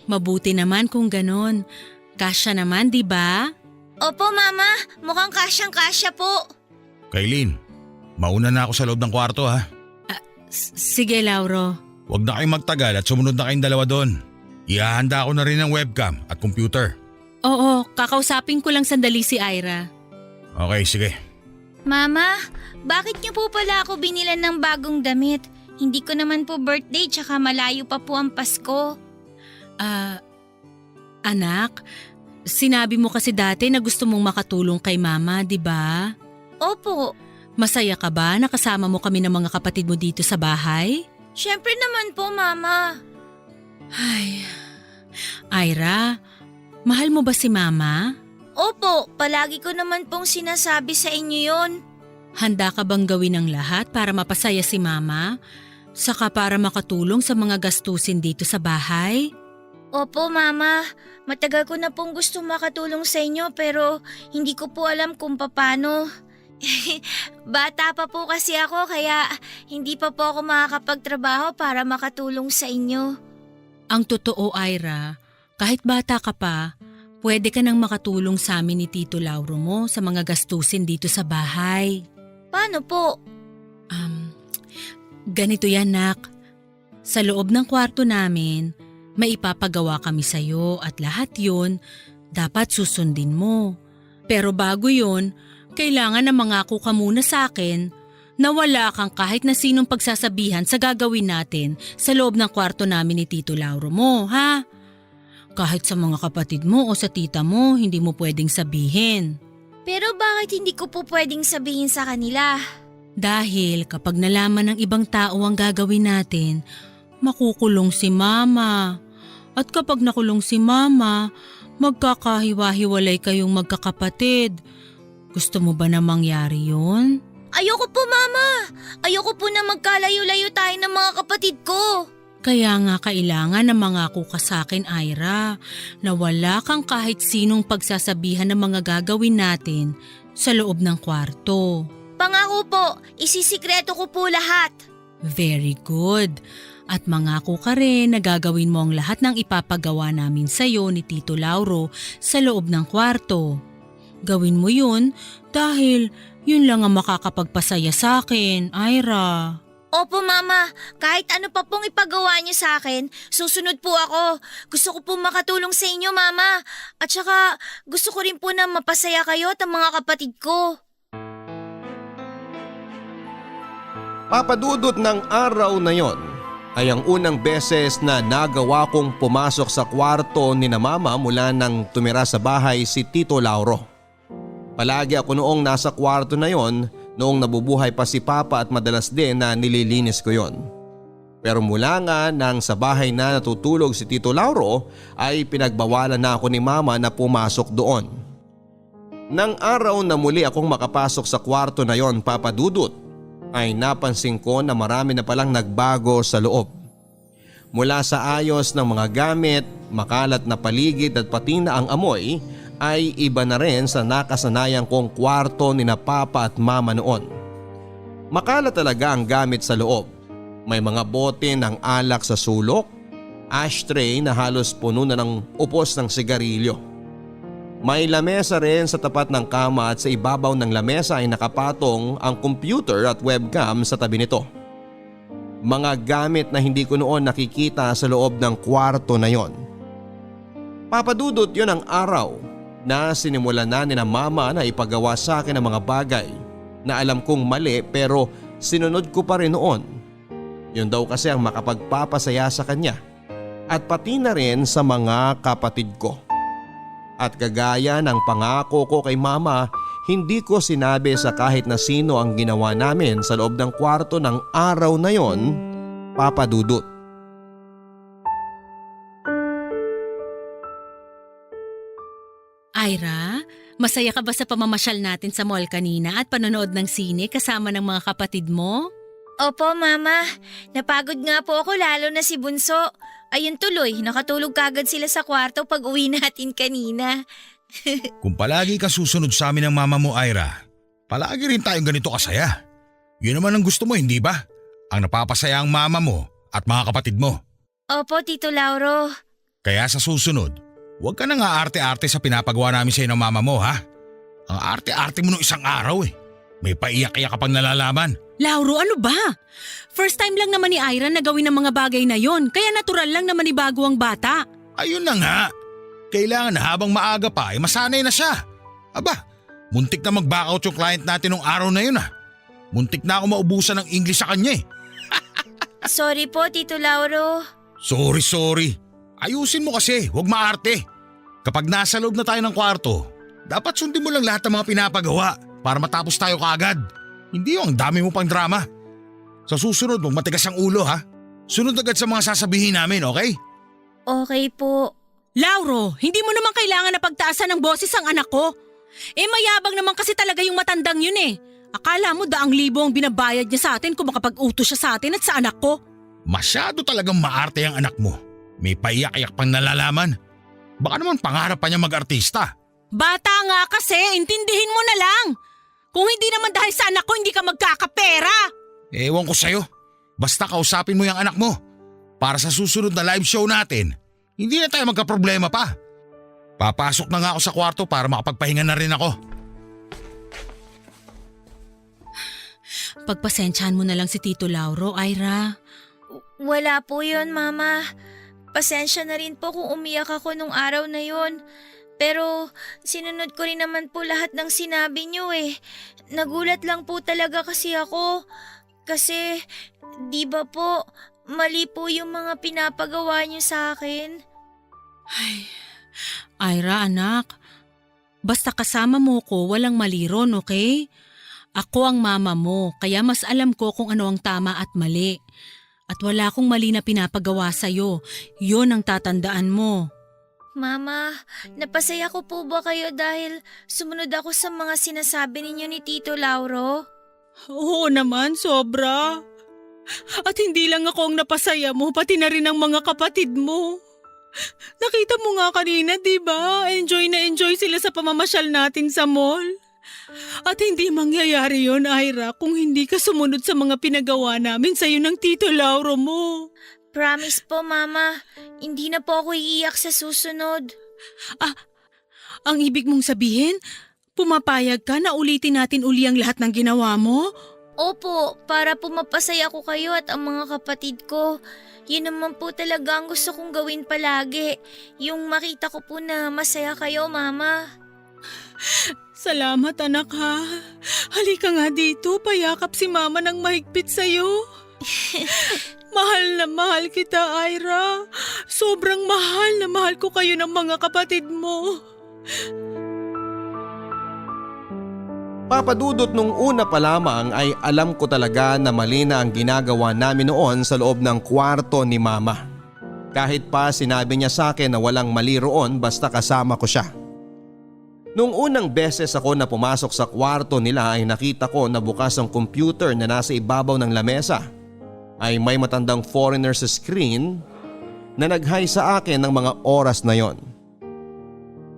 Mabuti naman kung ganon. Kasya naman, di ba? Opo, Mama. Mukhang kasyang-kasya po. Kailin, mauna na ako sa loob ng kwarto ha. Sige, Lauro. Huwag na kayong magtagal at sumunod na kayong dalawa doon. Ihahanda ko na rin ang webcam at computer. Oo, kakausapin ko lang sandali si Ira. Okay, sige. Mama, bakit niyo po pala ako binilan ng bagong damit? Hindi ko naman po birthday tsaka malayo pa po ang Pasko. Anak, sinabi mo kasi dati na gusto mong makatulong kay mama, di ba? Opo. Masaya ka ba na kasama mo kami ng mga kapatid mo dito sa bahay? Siyempre naman po, Mama. Ay, Ira, mahal mo ba si mama? Opo, palagi ko naman pong sinasabi sa inyo yon. Handa ka bang gawin ang lahat para mapasaya si mama? Saka para makatulong sa mga gastusin dito sa bahay? Opo, Mama. Matagal ko na pong gusto makatulong sa inyo pero hindi ko po alam kung paano. Bata pa po kasi ako kaya hindi pa po ako makakapagtrabaho para makatulong sa inyo. Ang totoo, Ira, kahit bata ka pa, pwede ka nang makatulong sa amin ni Tito Lauro mo sa mga gastusin dito sa bahay. Paano po? Ganito yan, Nak. Sa loob ng kwarto namin, may ipapagawa kami sa'yo at lahat yun dapat susundin mo. Pero bago yun, kailangan na mangako ka muna sa akin na wala kang kahit na sinong pagsasabihan sa gagawin natin sa loob ng kwarto namin ni Tito Lauro mo, ha? Kahit sa mga kapatid mo o sa tita mo, hindi mo pwedeng sabihin. Pero bakit hindi ko po pwedeng sabihin sa kanila? Dahil kapag nalaman ng ibang tao ang gagawin natin, makukulong si Mama. At kapag nakulong si Mama, magkakahiwa-hiwalay kayong magkakapatid. Gusto mo ba na mangyari yun? Ayoko po, Mama. Ayoko po na magkalayo-layo tayo ng mga kapatid ko. Kaya nga kailangan na mangako ka sa akin, Ira, na wala kang kahit sinong pagsasabihan ng mga gagawin natin sa loob ng kwarto. Pangako po, isisikreto ko po lahat. Very good. At mangako ka rin na gagawin mo ang lahat ng ipapagawa namin sa'yo ni Tito Lauro sa loob ng kwarto. Gawin mo yun dahil yun lang ang makakapagpasaya sa akin, Ira. Opo, Mama. Kahit ano pa pong ipagawa niyo sa akin, susunod po ako. Gusto ko po makatulong sa inyo, Mama. At saka gusto ko rin po na mapasaya kayo at ang mga kapatid ko. Papadudot ng araw na yon, ay ang unang beses na nagawa kong pumasok sa kwarto ni na mama mula nang tumira sa bahay si Tito Lauro. Palagi ako noong nasa kwarto na yon noong nabubuhay pa si Papa at madalas din na nililinis ko yon. Pero mula nga nang sa bahay na natutulog si Tito Lauro ay pinagbawalan na ako ni Mama na pumasok doon. Nang araw na muli akong makapasok sa kwarto na yon, Papa Dudut, ay napansin ko na marami na palang nagbago sa loob. Mula sa ayos ng mga gamit, makalat na paligid at pati na ang amoy ay iba na rin sa nakasanayan kong kwarto ni na Papa at Mama noon. Makalat talaga ang gamit sa loob. May mga bote ng alak sa sulok, ashtray na halos puno na ng upos ng sigarilyo. May lamesa rin sa tapat ng kama at sa ibabaw ng lamesa ay nakapatong ang computer at webcam sa tabi nito. Mga gamit na hindi ko noon nakikita sa loob ng kwarto na yon. Papadudot yon ang araw na sinimulan na ni na Mama na ipagawa sa akin ang mga bagay na alam kong mali pero sinunod ko pa rin noon. Yun daw kasi ang makapagpapasaya sa kanya at pati na rin sa mga kapatid ko. At kagaya ng pangako ko kay Mama, hindi ko sinabi sa kahit na sino ang ginawa namin sa loob ng kwarto ng araw na yon, Papa Dudut. Ira, masaya ka ba sa pamamasyal natin sa mall kanina at panonood ng sine kasama ng mga kapatid mo? Opo, Mama. Napagod nga po ako lalo na si Bunso. Ayun tuloy, nakatulog kagad sila sa kwarto pag uwi natin kanina. Kung palagi ka susunod sa amin ng mama mo, Ira, palagi rin tayong ganito kasaya. Yun naman ang gusto mo, hindi ba? Ang napapasaya ang mama mo at mga kapatid mo. Opo, Tito Lauro. Kaya sa susunod, huwag ka nang aarte-arte sa pinapagawa namin sa'yo ng mama mo, ha? Ang arte-arte mo nung isang araw eh. May paiyak-iyak ka pang nalalaman. Lauro, ano ba? First time lang naman ni Ira na gawin ang mga bagay na yon, kaya natural lang naman ibago ang bata. Ayun na nga. Kailangan na habang maaga pa ay masanay na siya. Aba, muntik na mag-back out yung client natin nung araw na yun ah. Muntik na ako maubusan ng English sa kanya eh. Sorry po, Tito Lauro. Sorry. Ayusin mo kasi, huwag maarte. Kapag nasa loob na tayo ng kwarto, dapat sundin mo lang lahat ng mga pinapagawa para matapos tayo kaagad. Hindi yung ang dami mo pang drama. Sa susunod mong matigas ang ulo ha. Sunod agad sa mga sasabihin namin, okay? Okay po. Lauro, hindi mo naman kailangan na pagtaasan ng boses ang anak ko. Mayabang naman kasi talaga yung matandang yun eh. Akala mo 200,000 ang binabayad niya sa atin kung makapag-utos siya sa atin at sa anak ko. Masyado talagang maarte ang anak mo. May paiyak-iyak pang nalalaman. Baka naman pangarap pa niya mag-artista. Bata nga kasi, intindihin mo na lang. Kung hindi naman dahil sa anak ko, hindi ka magkakapera. Ewan ko sa'yo. Basta kausapin mo yung anak mo. Para sa susunod na live show natin, hindi na tayo magkaproblema pa. Papasok na nga ako sa kwarto para makapagpahinga na rin ako. Pagpasensyahan mo na lang si Tito Lauro, Ira. Wala po yun, Mama. Pasensya na rin po kung umiyak ako nung araw na yun. Pero sinunod ko rin naman po lahat ng sinabi niyo eh. Nagulat lang po talaga kasi ako. Kasi, di ba po, mali po yung mga pinapagawa niyo sa akin. Ay, Ira anak, basta kasama mo ko, walang mali ron, okay? Ako ang mama mo, kaya mas alam ko kung ano ang tama at mali. At wala akong mali na pinapagawa sa'yo, yun ang tatandaan mo. Mama, napasaya ko po ba kayo dahil sumunod ako sa mga sinasabi ninyo ni Tito Lauro? Oo naman, sobra. At hindi lang ako ang napasaya mo, pati na rin ang mga kapatid mo. Nakita mo nga kanina, di ba? Enjoy na enjoy sila sa pamamasyal natin sa mall. At hindi mangyayari yon, Ira, kung hindi ka sumunod sa mga pinagawa namin sa'yo ng Tito Lauro mo. Promise po, Mama. Hindi na po ako iiyak sa susunod. Ang ibig mong sabihin, pumapayag ka na ulitin natin uli ang lahat ng ginawa mo? Opo, para po mapasaya ko kayo at ang mga kapatid ko. Yun naman po talaga ang gusto kong gawin palagi. Yung makita ko po na masaya kayo, Mama. Salamat anak ha. Halika nga dito, payakap si Mama ng mahigpit sa'yo. Mahal na mahal kita, Ira. Sobrang mahal na mahal ko kayo ng mga kapatid mo. Papa Dudut, nung una pa lamang ay alam ko talaga na mali na ang ginagawa namin noon sa loob ng kwarto ni Mama. Kahit pa sinabi niya sa akin na walang mali roon basta kasama ko siya. Nung unang beses ako na pumasok sa kwarto nila ay nakita ko na bukas ang computer na nasa ibabaw ng lamesa. Ay may matandang foreigner sa screen na nag-hi sa akin ng mga oras na yon.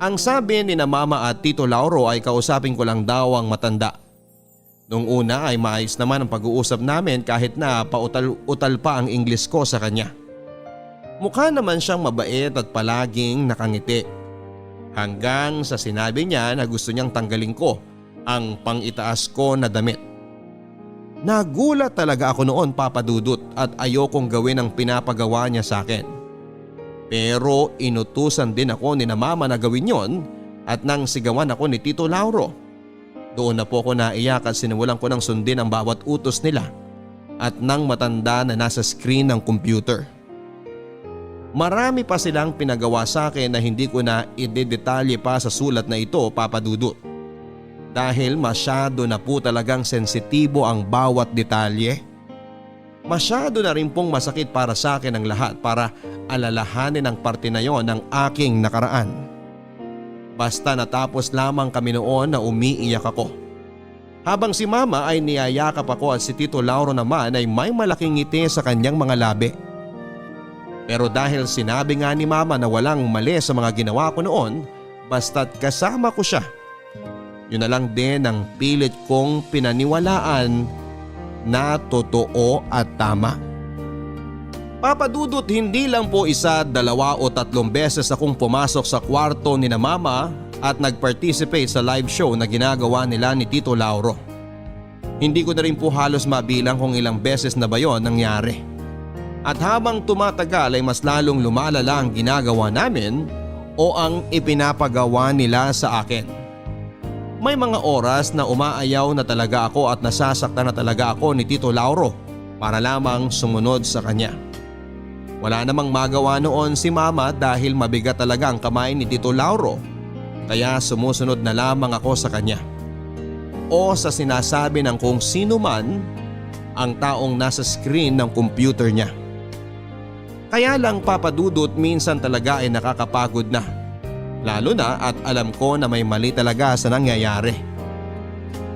Ang sabi ni na Mama at Tito Lauro ay kausapin ko lang daw ang matanda. Nung una ay maayos naman ang pag-uusap namin kahit na pautal-utal pa ang English ko sa kanya. Mukha naman siyang mabait at palaging nakangiti. Hanggang sa sinabi niya na gusto niyang tanggalin ko ang pang-itaas ko na damit. Nagulat talaga ako noon, Papa Dudut, at ayokong gawin ang pinapagawa niya sa akin. Pero inutusan din ako ni na Mama na gawin yon at nang sigawan ako ni Tito Lauro. Doon na po ako naiyak at sinimulan ko ng sundin ang bawat utos nila at ng matanda na nasa screen ng computer. Marami pa silang pinagawa sa akin na hindi ko na idedetalye pa sa sulat na ito, Papa Dudut. Dahil masyado na po talagang sensitibo ang bawat detalye. Masyado na rin pong masakit para sa akin ang lahat para alalahanin ang parte na yon ng aking nakaraan. Basta natapos lamang kami noon na umiiyak ako. Habang si Mama ay niyayakap ako at si Tito Lauro naman ay may malaking ngiti sa kanyang mga labi. Pero dahil sinabi nga ni Mama na walang mali sa mga ginawa ko noon, basta't kasama ko siya. Yun na lang din ang pilit kong pinaniwalaan na totoo at tama. Papa Dudut, hindi lang po 1, 2 o 3 beses akong pumasok sa kwarto ni na Mama at nag-participate sa live show na ginagawa nila ni Tito Lauro. Hindi ko na rin po halos mabilang kung ilang beses na ba yon nangyari. At habang tumatagal ay mas lalong lumalala ang ginagawa namin o ang ipinapagawa nila sa akin. May mga oras na umaayaw na talaga ako at nasasaktan na talaga ako ni Tito Lauro para lamang sumunod sa kanya. Wala namang magawa noon si Mama dahil mabigat talaga ang kamay ni Tito Lauro, kaya sumusunod na lamang ako sa kanya. O sa sinasabi ng kung sino man ang taong nasa screen ng computer niya. Kaya lang, Papa Dudut, minsan talaga ay nakakapagod na. Lalo na at alam ko na may mali talaga sa nangyayari.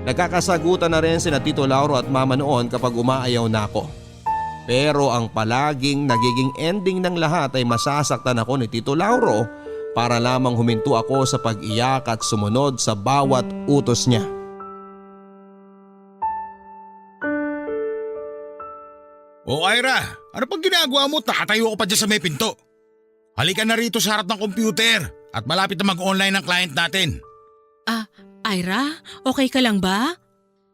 Nagkakasagutan na rin sina Tito Lauro at Mama noon kapag umaayaw na ako. Pero ang palaging nagiging ending ng lahat ay masasaktan ako ni Tito Lauro para lamang huminto ako sa pag-iyak at sumunod sa bawat utos niya. O Ira, ano pang ginagawa mo? Nakatayo ko pa dyan sa may pinto. Halika na rito sa harap ng computer at malapit na mag-online ang client natin. Ira, okay ka lang ba?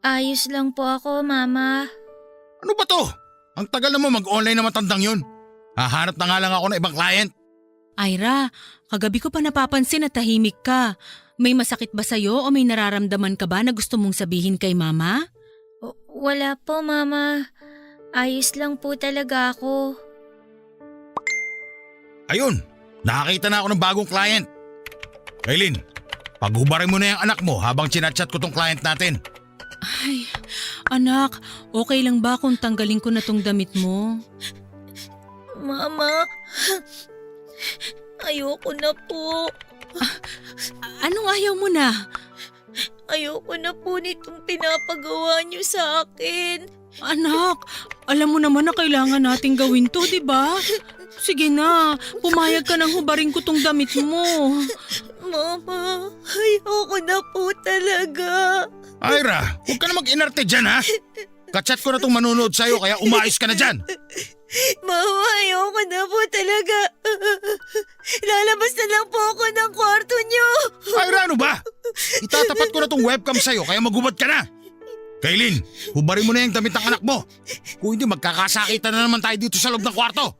Ayos lang po ako, Mama. Ano ba to? Ang tagal naman mag-online na matandang yun. Hahanap na nga lang ako ng ibang client. Ira, kagabi ko pa napapansin na tahimik ka. May masakit ba sa'yo o may nararamdaman ka ba na gusto mong sabihin kay Mama? Wala po, Mama. Ayos lang po talaga ako. Ayun, nakakita na ako ng bagong client. Kaylin, paghubarin mo na yung anak mo habang chinachat ko tong client natin. Ay, anak, okay lang ba kung tanggalin ko na tong damit mo? Mama, ayoko na po. Anong ayaw mo na? Ayoko na po nitong pinapagawa niyo sa akin. Anak, alam mo naman na kailangan nating gawin to, di ba? Sige na, pumayag ka nang hubarin ko tong damit mo. Mama, ayoko na po talaga. Ira, huwag ka na mag-inarte dyan ha. Kachat ko na tong manonood sa'yo kaya umayos ka na dyan. Mama, ayoko na po talaga. Lalabas na lang po ako ng kwarto niyo. Ira, ano ba? Itatapat ko na tong webcam sa'yo kaya magubad ka na. Kaylin, hubarin mo na yung damit ng anak mo. Kung hindi, magkakasakitan na naman tayo dito sa loob ng kwarto.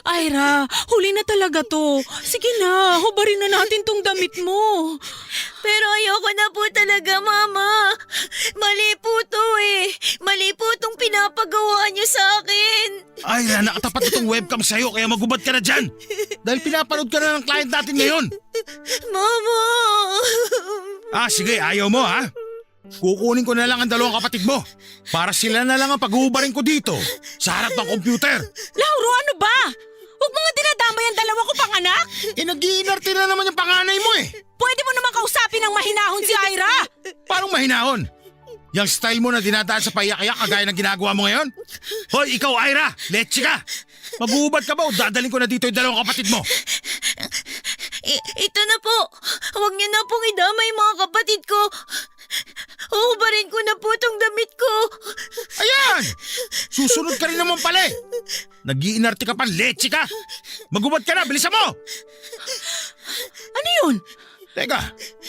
Ira, huli na talaga to. Sige na, hubarin na natin tong damit mo. Pero ayoko na po talaga, Mama. Mali po to eh. Mali po tong pinapagawa niyo sa akin. Ira, nakatapat itong webcam sa'yo kaya magubad ka na dyan. Dahil pinapanood ka na ng client natin ngayon. Mama! Sige, ayaw mo ha? Kukunin ko na lang ang dalawang kapatid mo para sila na lang ang pag-uubarin ko dito sa harap ng computer. Lauro, ano ba? Huwag mga dinadamay ang dalawa ko pang anak. Nag-iinarte na naman yung panganay mo eh. Pwede mo naman kausapin ng mahinahon si Ira. Parang mahinahon. Yung style mo na dinadaan sa paiyak-iyak kagaya ng ginagawa mo ngayon? Hoy, ikaw Ira, let's ka. Mag-uubad ka ba o dadaling ko na dito yung dalawang kapatid mo? Ito na po. Huwag niyo na pong idamay yung mga kapatid ko. Uubarin ko na po tong damit ko. Ayan! Susunod ka rin naman pala eh. Nag-iinarte ka pa, let's ka. Mag-ubad ka na, bilisan mo! Ano yun? Teka,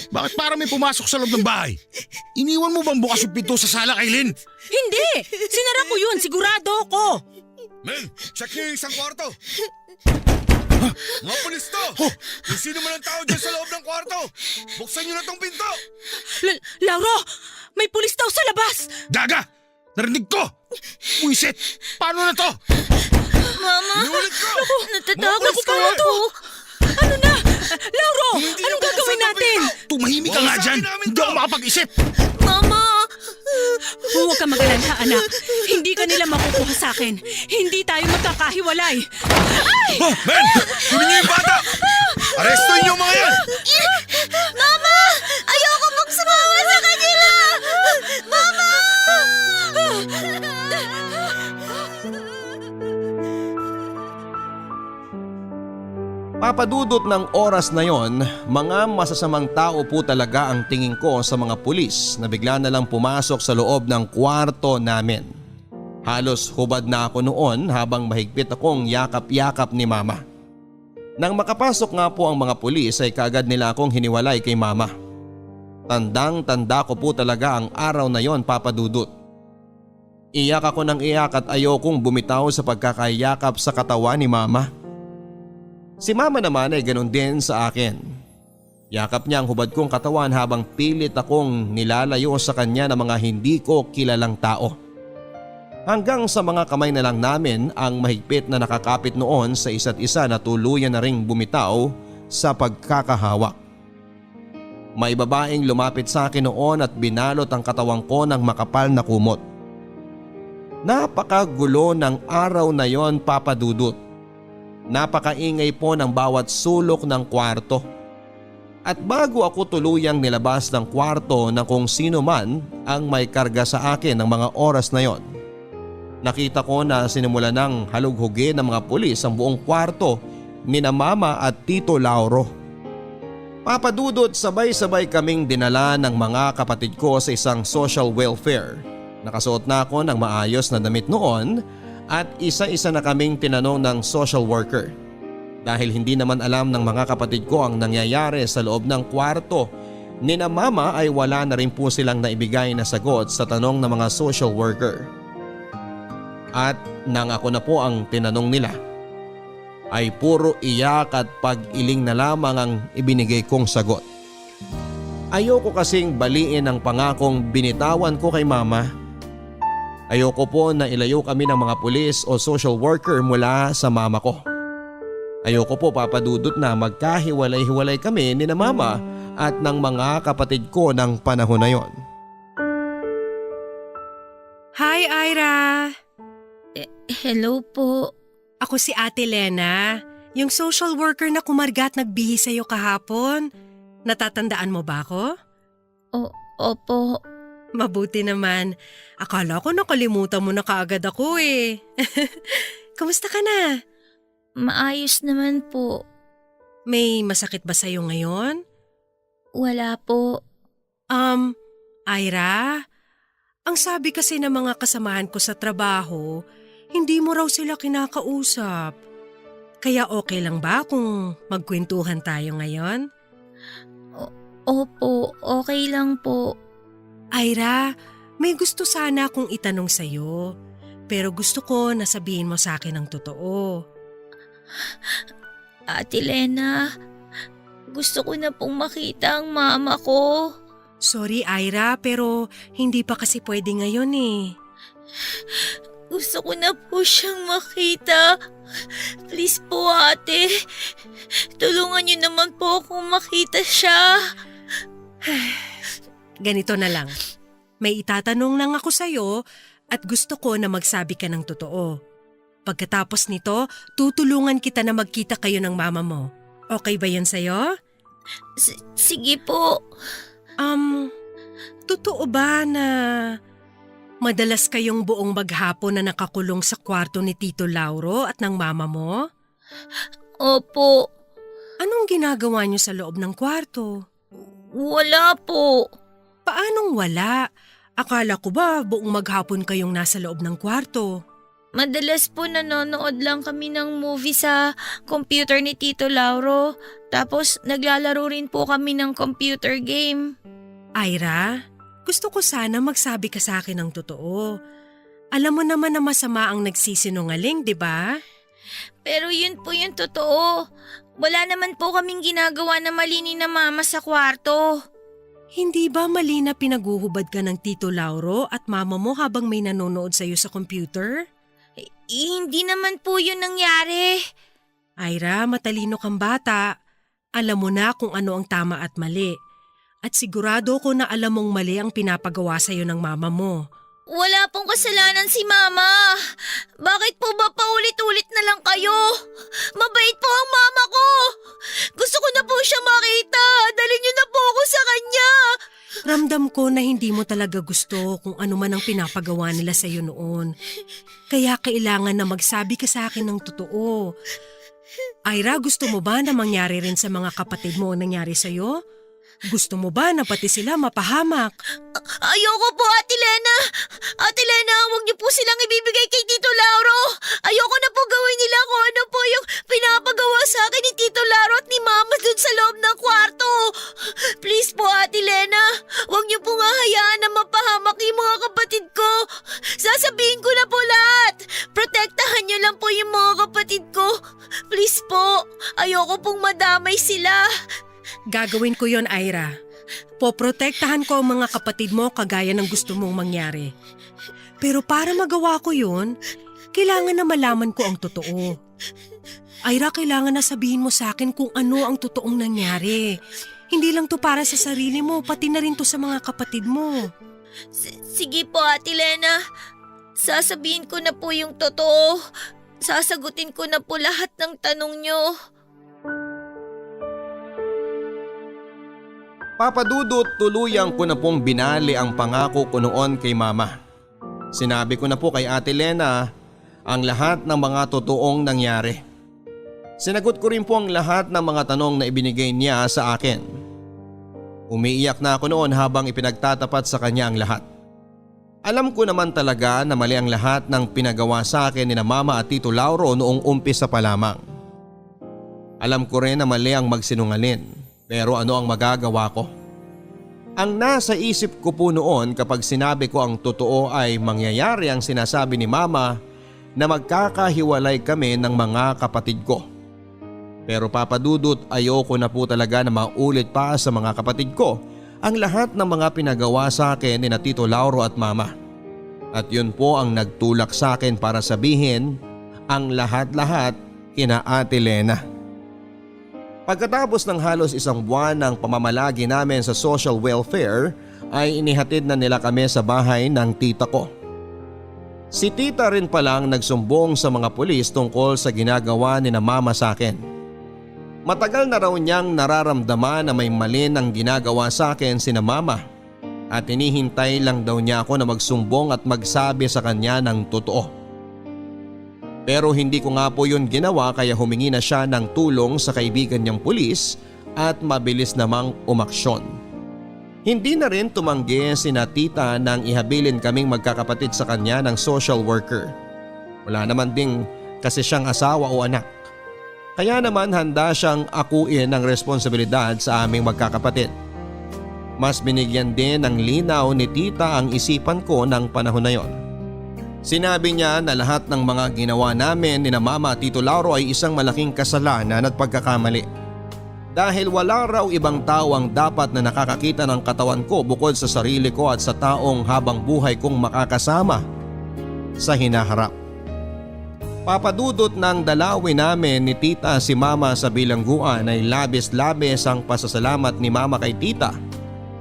bakit parang may pumasok sa loob ng bahay? Iniwan mo bang bukas yung pinto sa sala, Kailin? Hindi! Sinara ko yun, sigurado ako. Men, check niyo yung isang kwarto. Mga pulis to! Kung sino man ang tao dyan sa loob ng kwarto, buksan niyo na tong pinto! Lauro, may pulis daw sa labas. Gaga! Narinig ko! Buisit! Paano na to? Mama, Inulit ko! natatakot po Paano to? ako. Ano na? Lauro, anong gagawin natin? Tumahimik ka nga dyan! Hindi ako makapag-isip! Mama! Huwag ka mag-alala, anak. Hindi ka nila makukuha sa akin. Hindi tayo magkakahiwalay. Men! Kunin niyo yung bata! Arestuin niyo mga yan! Mama! Ayoko pong sumama sa kanila! Mama! Papadudot ng oras na yon, mga masasamang tao po talaga ang tingin ko sa mga pulis na bigla na lang pumasok sa loob ng kwarto namin. Halos hubad na ako noon habang mahigpit akong yakap-yakap ni Mama. Nang makapasok nga po ang mga pulis ay kaagad nila akong hiniwalay kay Mama. Tandang-tanda ko po talaga ang araw na yon, Papadudot. Iyak ako ng iyak at ayokong bumitaw sa pagkakayakap sa katawan ni Mama. Si Mama naman ay ganun din sa akin. Yakap niya ang hubad kong katawan habang pilit akong nilalayo sa kanya ng mga hindi ko kilalang tao. Hanggang sa mga kamay na lang namin ang mahigpit na nakakapit noon sa isa't isa na tuluyan na ring bumitaw sa pagkakahawak. May babaeng lumapit sa akin noon at binalot ang katawan ko ng makapal na kumot. Napakagulo ng araw na yon, Papadudot. Napakaingay po ng bawat sulok ng kwarto. At bago ako tuluyang nilabas ng kwarto ng kung sino man ang may karga sa akin ng mga oras na yon, nakita ko na sinimula ng halughugin ng mga pulis ang buong kwarto ni na Mama at Tito Lauro. Papadudot, sabay-sabay kaming dinala ng mga kapatid ko sa isang social welfare. Nakasuot na ako ng maayos na damit noon at isa-isa na kaming tinanong ng social worker. Dahil hindi naman alam ng mga kapatid ko ang nangyayari sa loob ng kwarto ni na Mama ay wala na rin po silang naibigay na sagot sa tanong ng mga social worker. At nang ako na po ang tinanong nila, ay puro iyak at pag-iling na lamang ang ibinigay kong sagot. Ayoko kasing baliin ang pangakong binitawan ko kay Mama. Ayoko po na ilayo kami ng mga pulis o social worker mula sa mama ko. Ayoko po, Papadudot, na magkahiwalay-hiwalay kami ni na Mama at ng mga kapatid ko ng panahon na yon. Hi, Ira! Hello po. Ako si Ate Lena, yung social worker na kumarga at nagbihis sa'yo kahapon. Natatandaan mo ba ako? Opo. Mabuti naman. Akala ko nakalimutan mo na kaagad ako eh. Kamusta ka na? Maayos naman po. May masakit ba sa'yo ngayon? Wala po. Ira, ang sabi kasi ng mga kasamahan ko sa trabaho, hindi mo raw sila kinakausap. Kaya okay lang ba kung magkwentuhan tayo ngayon? Opo, okay lang po. Ira, may gusto sana akong itanong sa'yo. Pero gusto ko na sabihin mo sa akin ang totoo. Ate Lena, Gusto ko na pong makita ang mama ko. Sorry Ira, pero hindi pa kasi pwede ngayon eh. Gusto ko na po siyang makita. Please po ate, tulungan niyo naman po akong makita siya. Ganito na lang. May itatanong lang ako sa'yo at gusto ko na magsabi ka ng totoo. Pagkatapos nito, tutulungan kita na magkita kayo ng mama mo. Okay ba yan sa'yo? Sige po. Totoo ba na madalas kayong buong maghapon na nakakulong sa kwarto ni Tito Lauro at ng mama mo? Opo. Anong ginagawa niyo sa loob ng kwarto? Wala po. Paanong wala? Akala ko ba buong maghapon kayong nasa loob ng kwarto? Madalas po nanonood lang kami ng movie sa computer ni Tito Lauro. Tapos naglalaro rin po kami ng computer game. Ira, gusto ko sana magsabi ka sa akin ng totoo. Alam mo naman na masama ang nagsisinungaling, di ba? Pero yun po yung totoo. Wala naman po kaming ginagawa na mali ni na mama sa kwarto. Hindi ba mali na pinaguhubad ka ng Tito Lauro at mama mo habang may nanonood sa'yo sa computer? Hindi naman po yun nangyari. Ira, matalino kang bata. Alam mo na kung ano ang tama at mali. At sigurado ko na alam mong mali ang pinapagawa sa'yo ng mama mo. Wala pong kasalanan si mama. Bakit po ba paulit-ulit na lang kayo? Mabait po ang mama ko. Gusto ko na po siya makita. Dalhin niyo na po ako sa kanya. Ramdam ko na hindi mo talaga gusto kung ano man ang pinapagawa nila sa'yo noon. Kaya kailangan na magsabi ka sa akin ng totoo. Ira, gusto mo ba na mangyari rin sa mga kapatid mo ang nangyari sa'yo? Gusto mo ba na pati sila mapahamak? Ayoko po, Ate Lena. Ate Lena, huwag niyo po silang ibibigay kay Tito Lauro. Ayoko na po gawin nila kung ano po yung pinapagawa sa akin ni Tito Lauro at ni Mama dun sa loob ng kwarto. Please po, Ate Lena. Huwag niyo po nga hayaan na mapahamak yung mga kapatid ko. Sasabihin ko na po lahat. Protektahan niyo lang po yung mga kapatid ko. Please po, ayoko pong madamay sila. Gagawin ko yon, Ira. Poprotektahan ko ang mga kapatid mo kagaya ng gusto mong mangyari. Pero para magawa ko yun, kailangan na malaman ko ang totoo. Ira, kailangan na sabihin mo sa akin kung ano ang totoong nangyari. Hindi lang to para sa sarili mo, pati na rin to sa mga kapatid mo. Sige po, Ate Lena. Sasabihin ko na po yung totoo. Sasagutin ko na po lahat ng tanong nyo. Papa Dudut, tuluyang ko na pong binali ang pangako ko noon kay mama. Sinabi ko na po kay Ate Lena ang lahat ng mga totoong nangyari. Sinagot ko rin po ang lahat ng mga tanong na ibinigay niya sa akin. Umiiyak na ako noon habang ipinagtatapat sa kanya ang lahat. Alam ko naman talaga na mali ang lahat ng pinagawa sa akin ni na Mama at Tito Lauro noong umpisa pa lamang. Alam ko rin na mali ang magsinungaling. Pero ano ang magagawa ko? Ang nasa isip ko po noon kapag sinabi ko ang totoo ay mangyayari ang sinasabi ni Mama na magkakahiwalay kami ng mga kapatid ko. Pero Papa Dudut, ayoko na po talaga na maulit pa sa mga kapatid ko ang lahat ng mga pinagawa sa akin ni na Tito Lauro at Mama. At yun po ang nagtulak sa akin para sabihin ang lahat-lahat kina Ate Lena. Pagkatapos ng halos isang buwan ng pamamalagi namin sa social welfare ay inihatid na nila kami sa bahay ng tita ko. Si tita rin palang nagsumbong sa mga pulis tungkol sa ginagawa ni na Mama sa akin. Matagal na raw niyang nararamdaman na may mali ang ginagawa sa akin si na Mama at hinihintay lang daw niya ako na magsumbong at magsabi sa kanya ng totoo. Pero hindi ko nga po yun ginawa kaya humingi na siya ng tulong sa kaibigan niyang pulis at mabilis namang umaksyon. Hindi na rin tumanggi sina tita nang ihabilin kaming magkakapatid sa kanya ng social worker. Wala naman ding kasi siyang asawa o anak. Kaya naman handa siyang akuin ng responsibilidad sa aming magkakapatid. Mas binigyan din ng linaw ni tita ang isipan ko ng panahon na yon. Sinabi niya na lahat ng mga ginawa namin ni na Mama at Tito Lauro ay isang malaking kasalanan at pagkakamali. Dahil wala raw ibang tao ang dapat na nakakakita ng katawan ko bukod sa sarili ko at sa taong habang buhay kong makakasama sa hinaharap. Papadudot ng dalawin namin ni tita si mama sa bilangguan ay labis-labis ang pasasalamat ni mama kay tita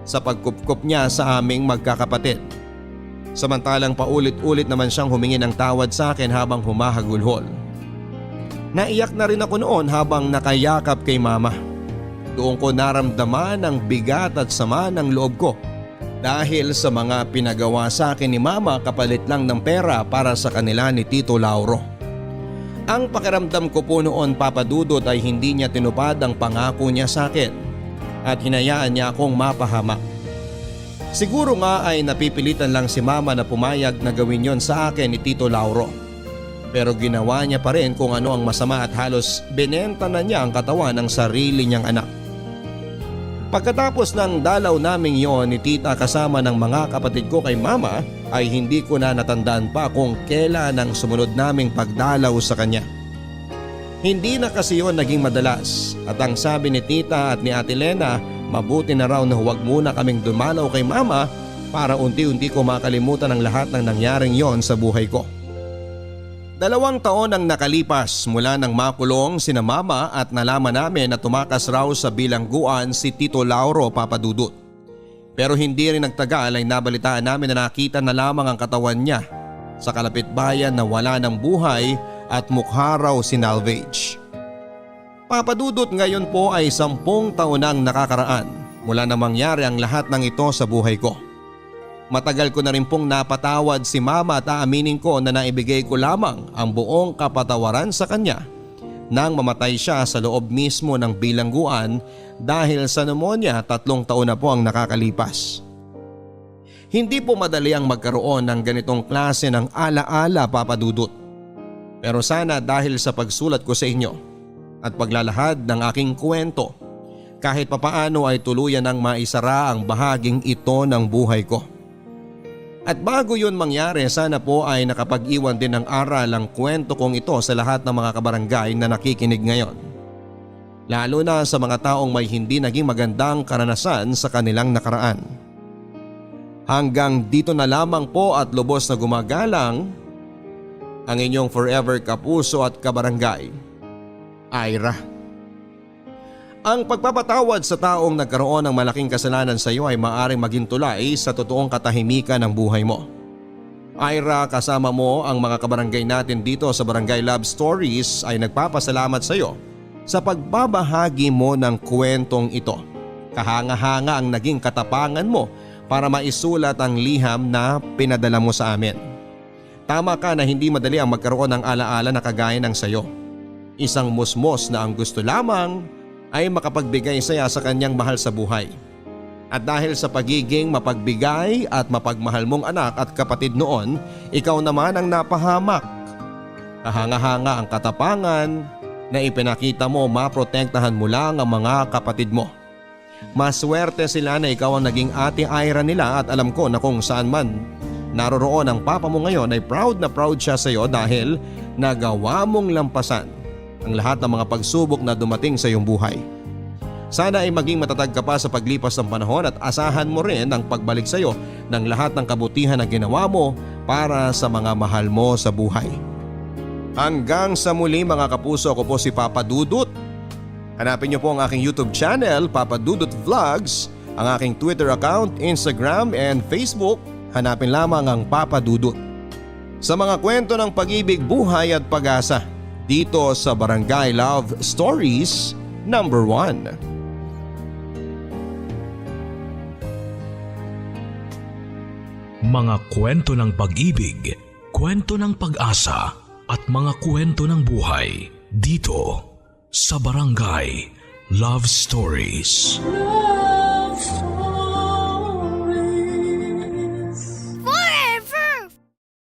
sa pagkupkup niya sa aming magkakapatid. Samantalang paulit-ulit naman siyang humingi ng tawad sa akin habang humahagulhol. Naiyak na rin ako noon habang nakayakap kay mama. Doon ko naramdaman ang bigat at sama ng loob ko dahil sa mga pinagawa sa akin ni mama kapalit lang ng pera para sa kanila ni Tito Lauro. Ang pakiramdam ko po noon, Papa Dudut, ay hindi niya tinupad ang pangako niya sa akin at hinayaan niya akong mapahamak. Siguro nga ay napipilitan lang si mama na pumayag na gawin yon sa akin ni Tito Lauro. Pero ginawa niya pa rin kung ano ang masama at halos binenta na niya ang katawan ng sarili niyang anak. Pagkatapos ng dalaw naming yon ni tita kasama ng mga kapatid ko kay mama ay hindi ko na natandaan pa kung kailan ang sumunod naming pagdalaw sa kanya. Hindi na kasi yon naging madalas at ang sabi ni tita at ni Ate Lena, mabuti na raw na huwag muna kaming dumalaw kay mama para unti-unti ko makalimutan ang lahat ng nangyaring yon sa buhay ko. 2 taon ang nakalipas mula nang makulong sina mama at nalaman namin na tumakas raw sa bilangguan si Tito Lauro, Papa Dudut. Pero hindi rin nagtagal ay nabalitaan namin na nakita na lamang ang katawan niya sa kalapit bayan na wala ng buhay at mukha raw sinalvage. Papa Dudut, ngayon po ay 10 taon nang nakakaraan mula na mangyari ang lahat ng ito sa buhay ko. Matagal ko na rin pong napatawad si mama at aaminin ko na naibigay ko lamang ang buong kapatawaran sa kanya nang mamatay siya sa loob mismo ng bilangguan dahil sa pneumonia. 3 taon na po ang nakakalipas. Hindi po madali ang magkaroon ng ganitong klase ng alaala, Papa Dudut. Pero sana dahil sa pagsulat ko sa inyo at paglalahad ng aking kwento, kahit papaano ay tuluyan ng maisara ang bahaging ito ng buhay ko. At bago yun mangyari, sana po ay nakapag-iwan din ng aral ang kwento kong ito sa lahat ng mga kabarangay na nakikinig ngayon. Lalo na sa mga taong may hindi naging magandang karanasan sa kanilang nakaraan. Hanggang dito na lamang po at lubos na gumagalang ang inyong forever kapuso at kabarangay, Ira. Ang pagpapatawad sa taong nagkaroon ng malaking kasalanan sa iyo ay maaaring maging tulay sa totoong katahimikan ng buhay mo. Ira, kasama mo ang mga kabarangay natin dito sa Barangay Love Stories ay nagpapasalamat sa iyo sa pagbabahagi mo ng kwentong ito. Kahanga-hanga ang naging katapangan mo para maisulat ang liham na pinadala mo sa amin. Tama ka na hindi madali ang magkaroon ng alaala na kagaya ng sayo. Isang musmos na ang gusto lamang ay makapagbigay saya sa kanyang mahal sa buhay. At dahil sa pagiging mapagbigay at mapagmahal mong anak at kapatid noon, ikaw naman ang napahamak. Kahanga-hanga ang katapangan na ipinakita mo, maprotektahan mo lang ang mga kapatid mo. Maswerte sila na ikaw ang naging ate Ira nila at alam ko na kung saan man naroroon ang papa mo ngayon ay proud na proud siya sa iyo dahil nagawa mong lampasan ang lahat ng mga pagsubok na dumating sa iyong buhay. Sana ay maging matatag ka pa sa paglipas ng panahon at asahan mo rin ang pagbalik sa iyo ng lahat ng kabutihan na ginawa mo para sa mga mahal mo sa buhay. Hanggang sa muli mga kapuso, ako po si Papa Dudut. Hanapin niyo po ang aking YouTube channel, Papa Dudut Vlogs, ang aking Twitter account, Instagram and Facebook. Hanapin lamang ang Papa Dudut. Sa mga kwento ng pag-ibig, buhay at pag-asa, dito sa Barangay Love Stories number 1. Mga kwento ng pag-ibig, kwento ng pag-asa at mga kwento ng buhay dito sa Barangay Love Stories. Love Stories.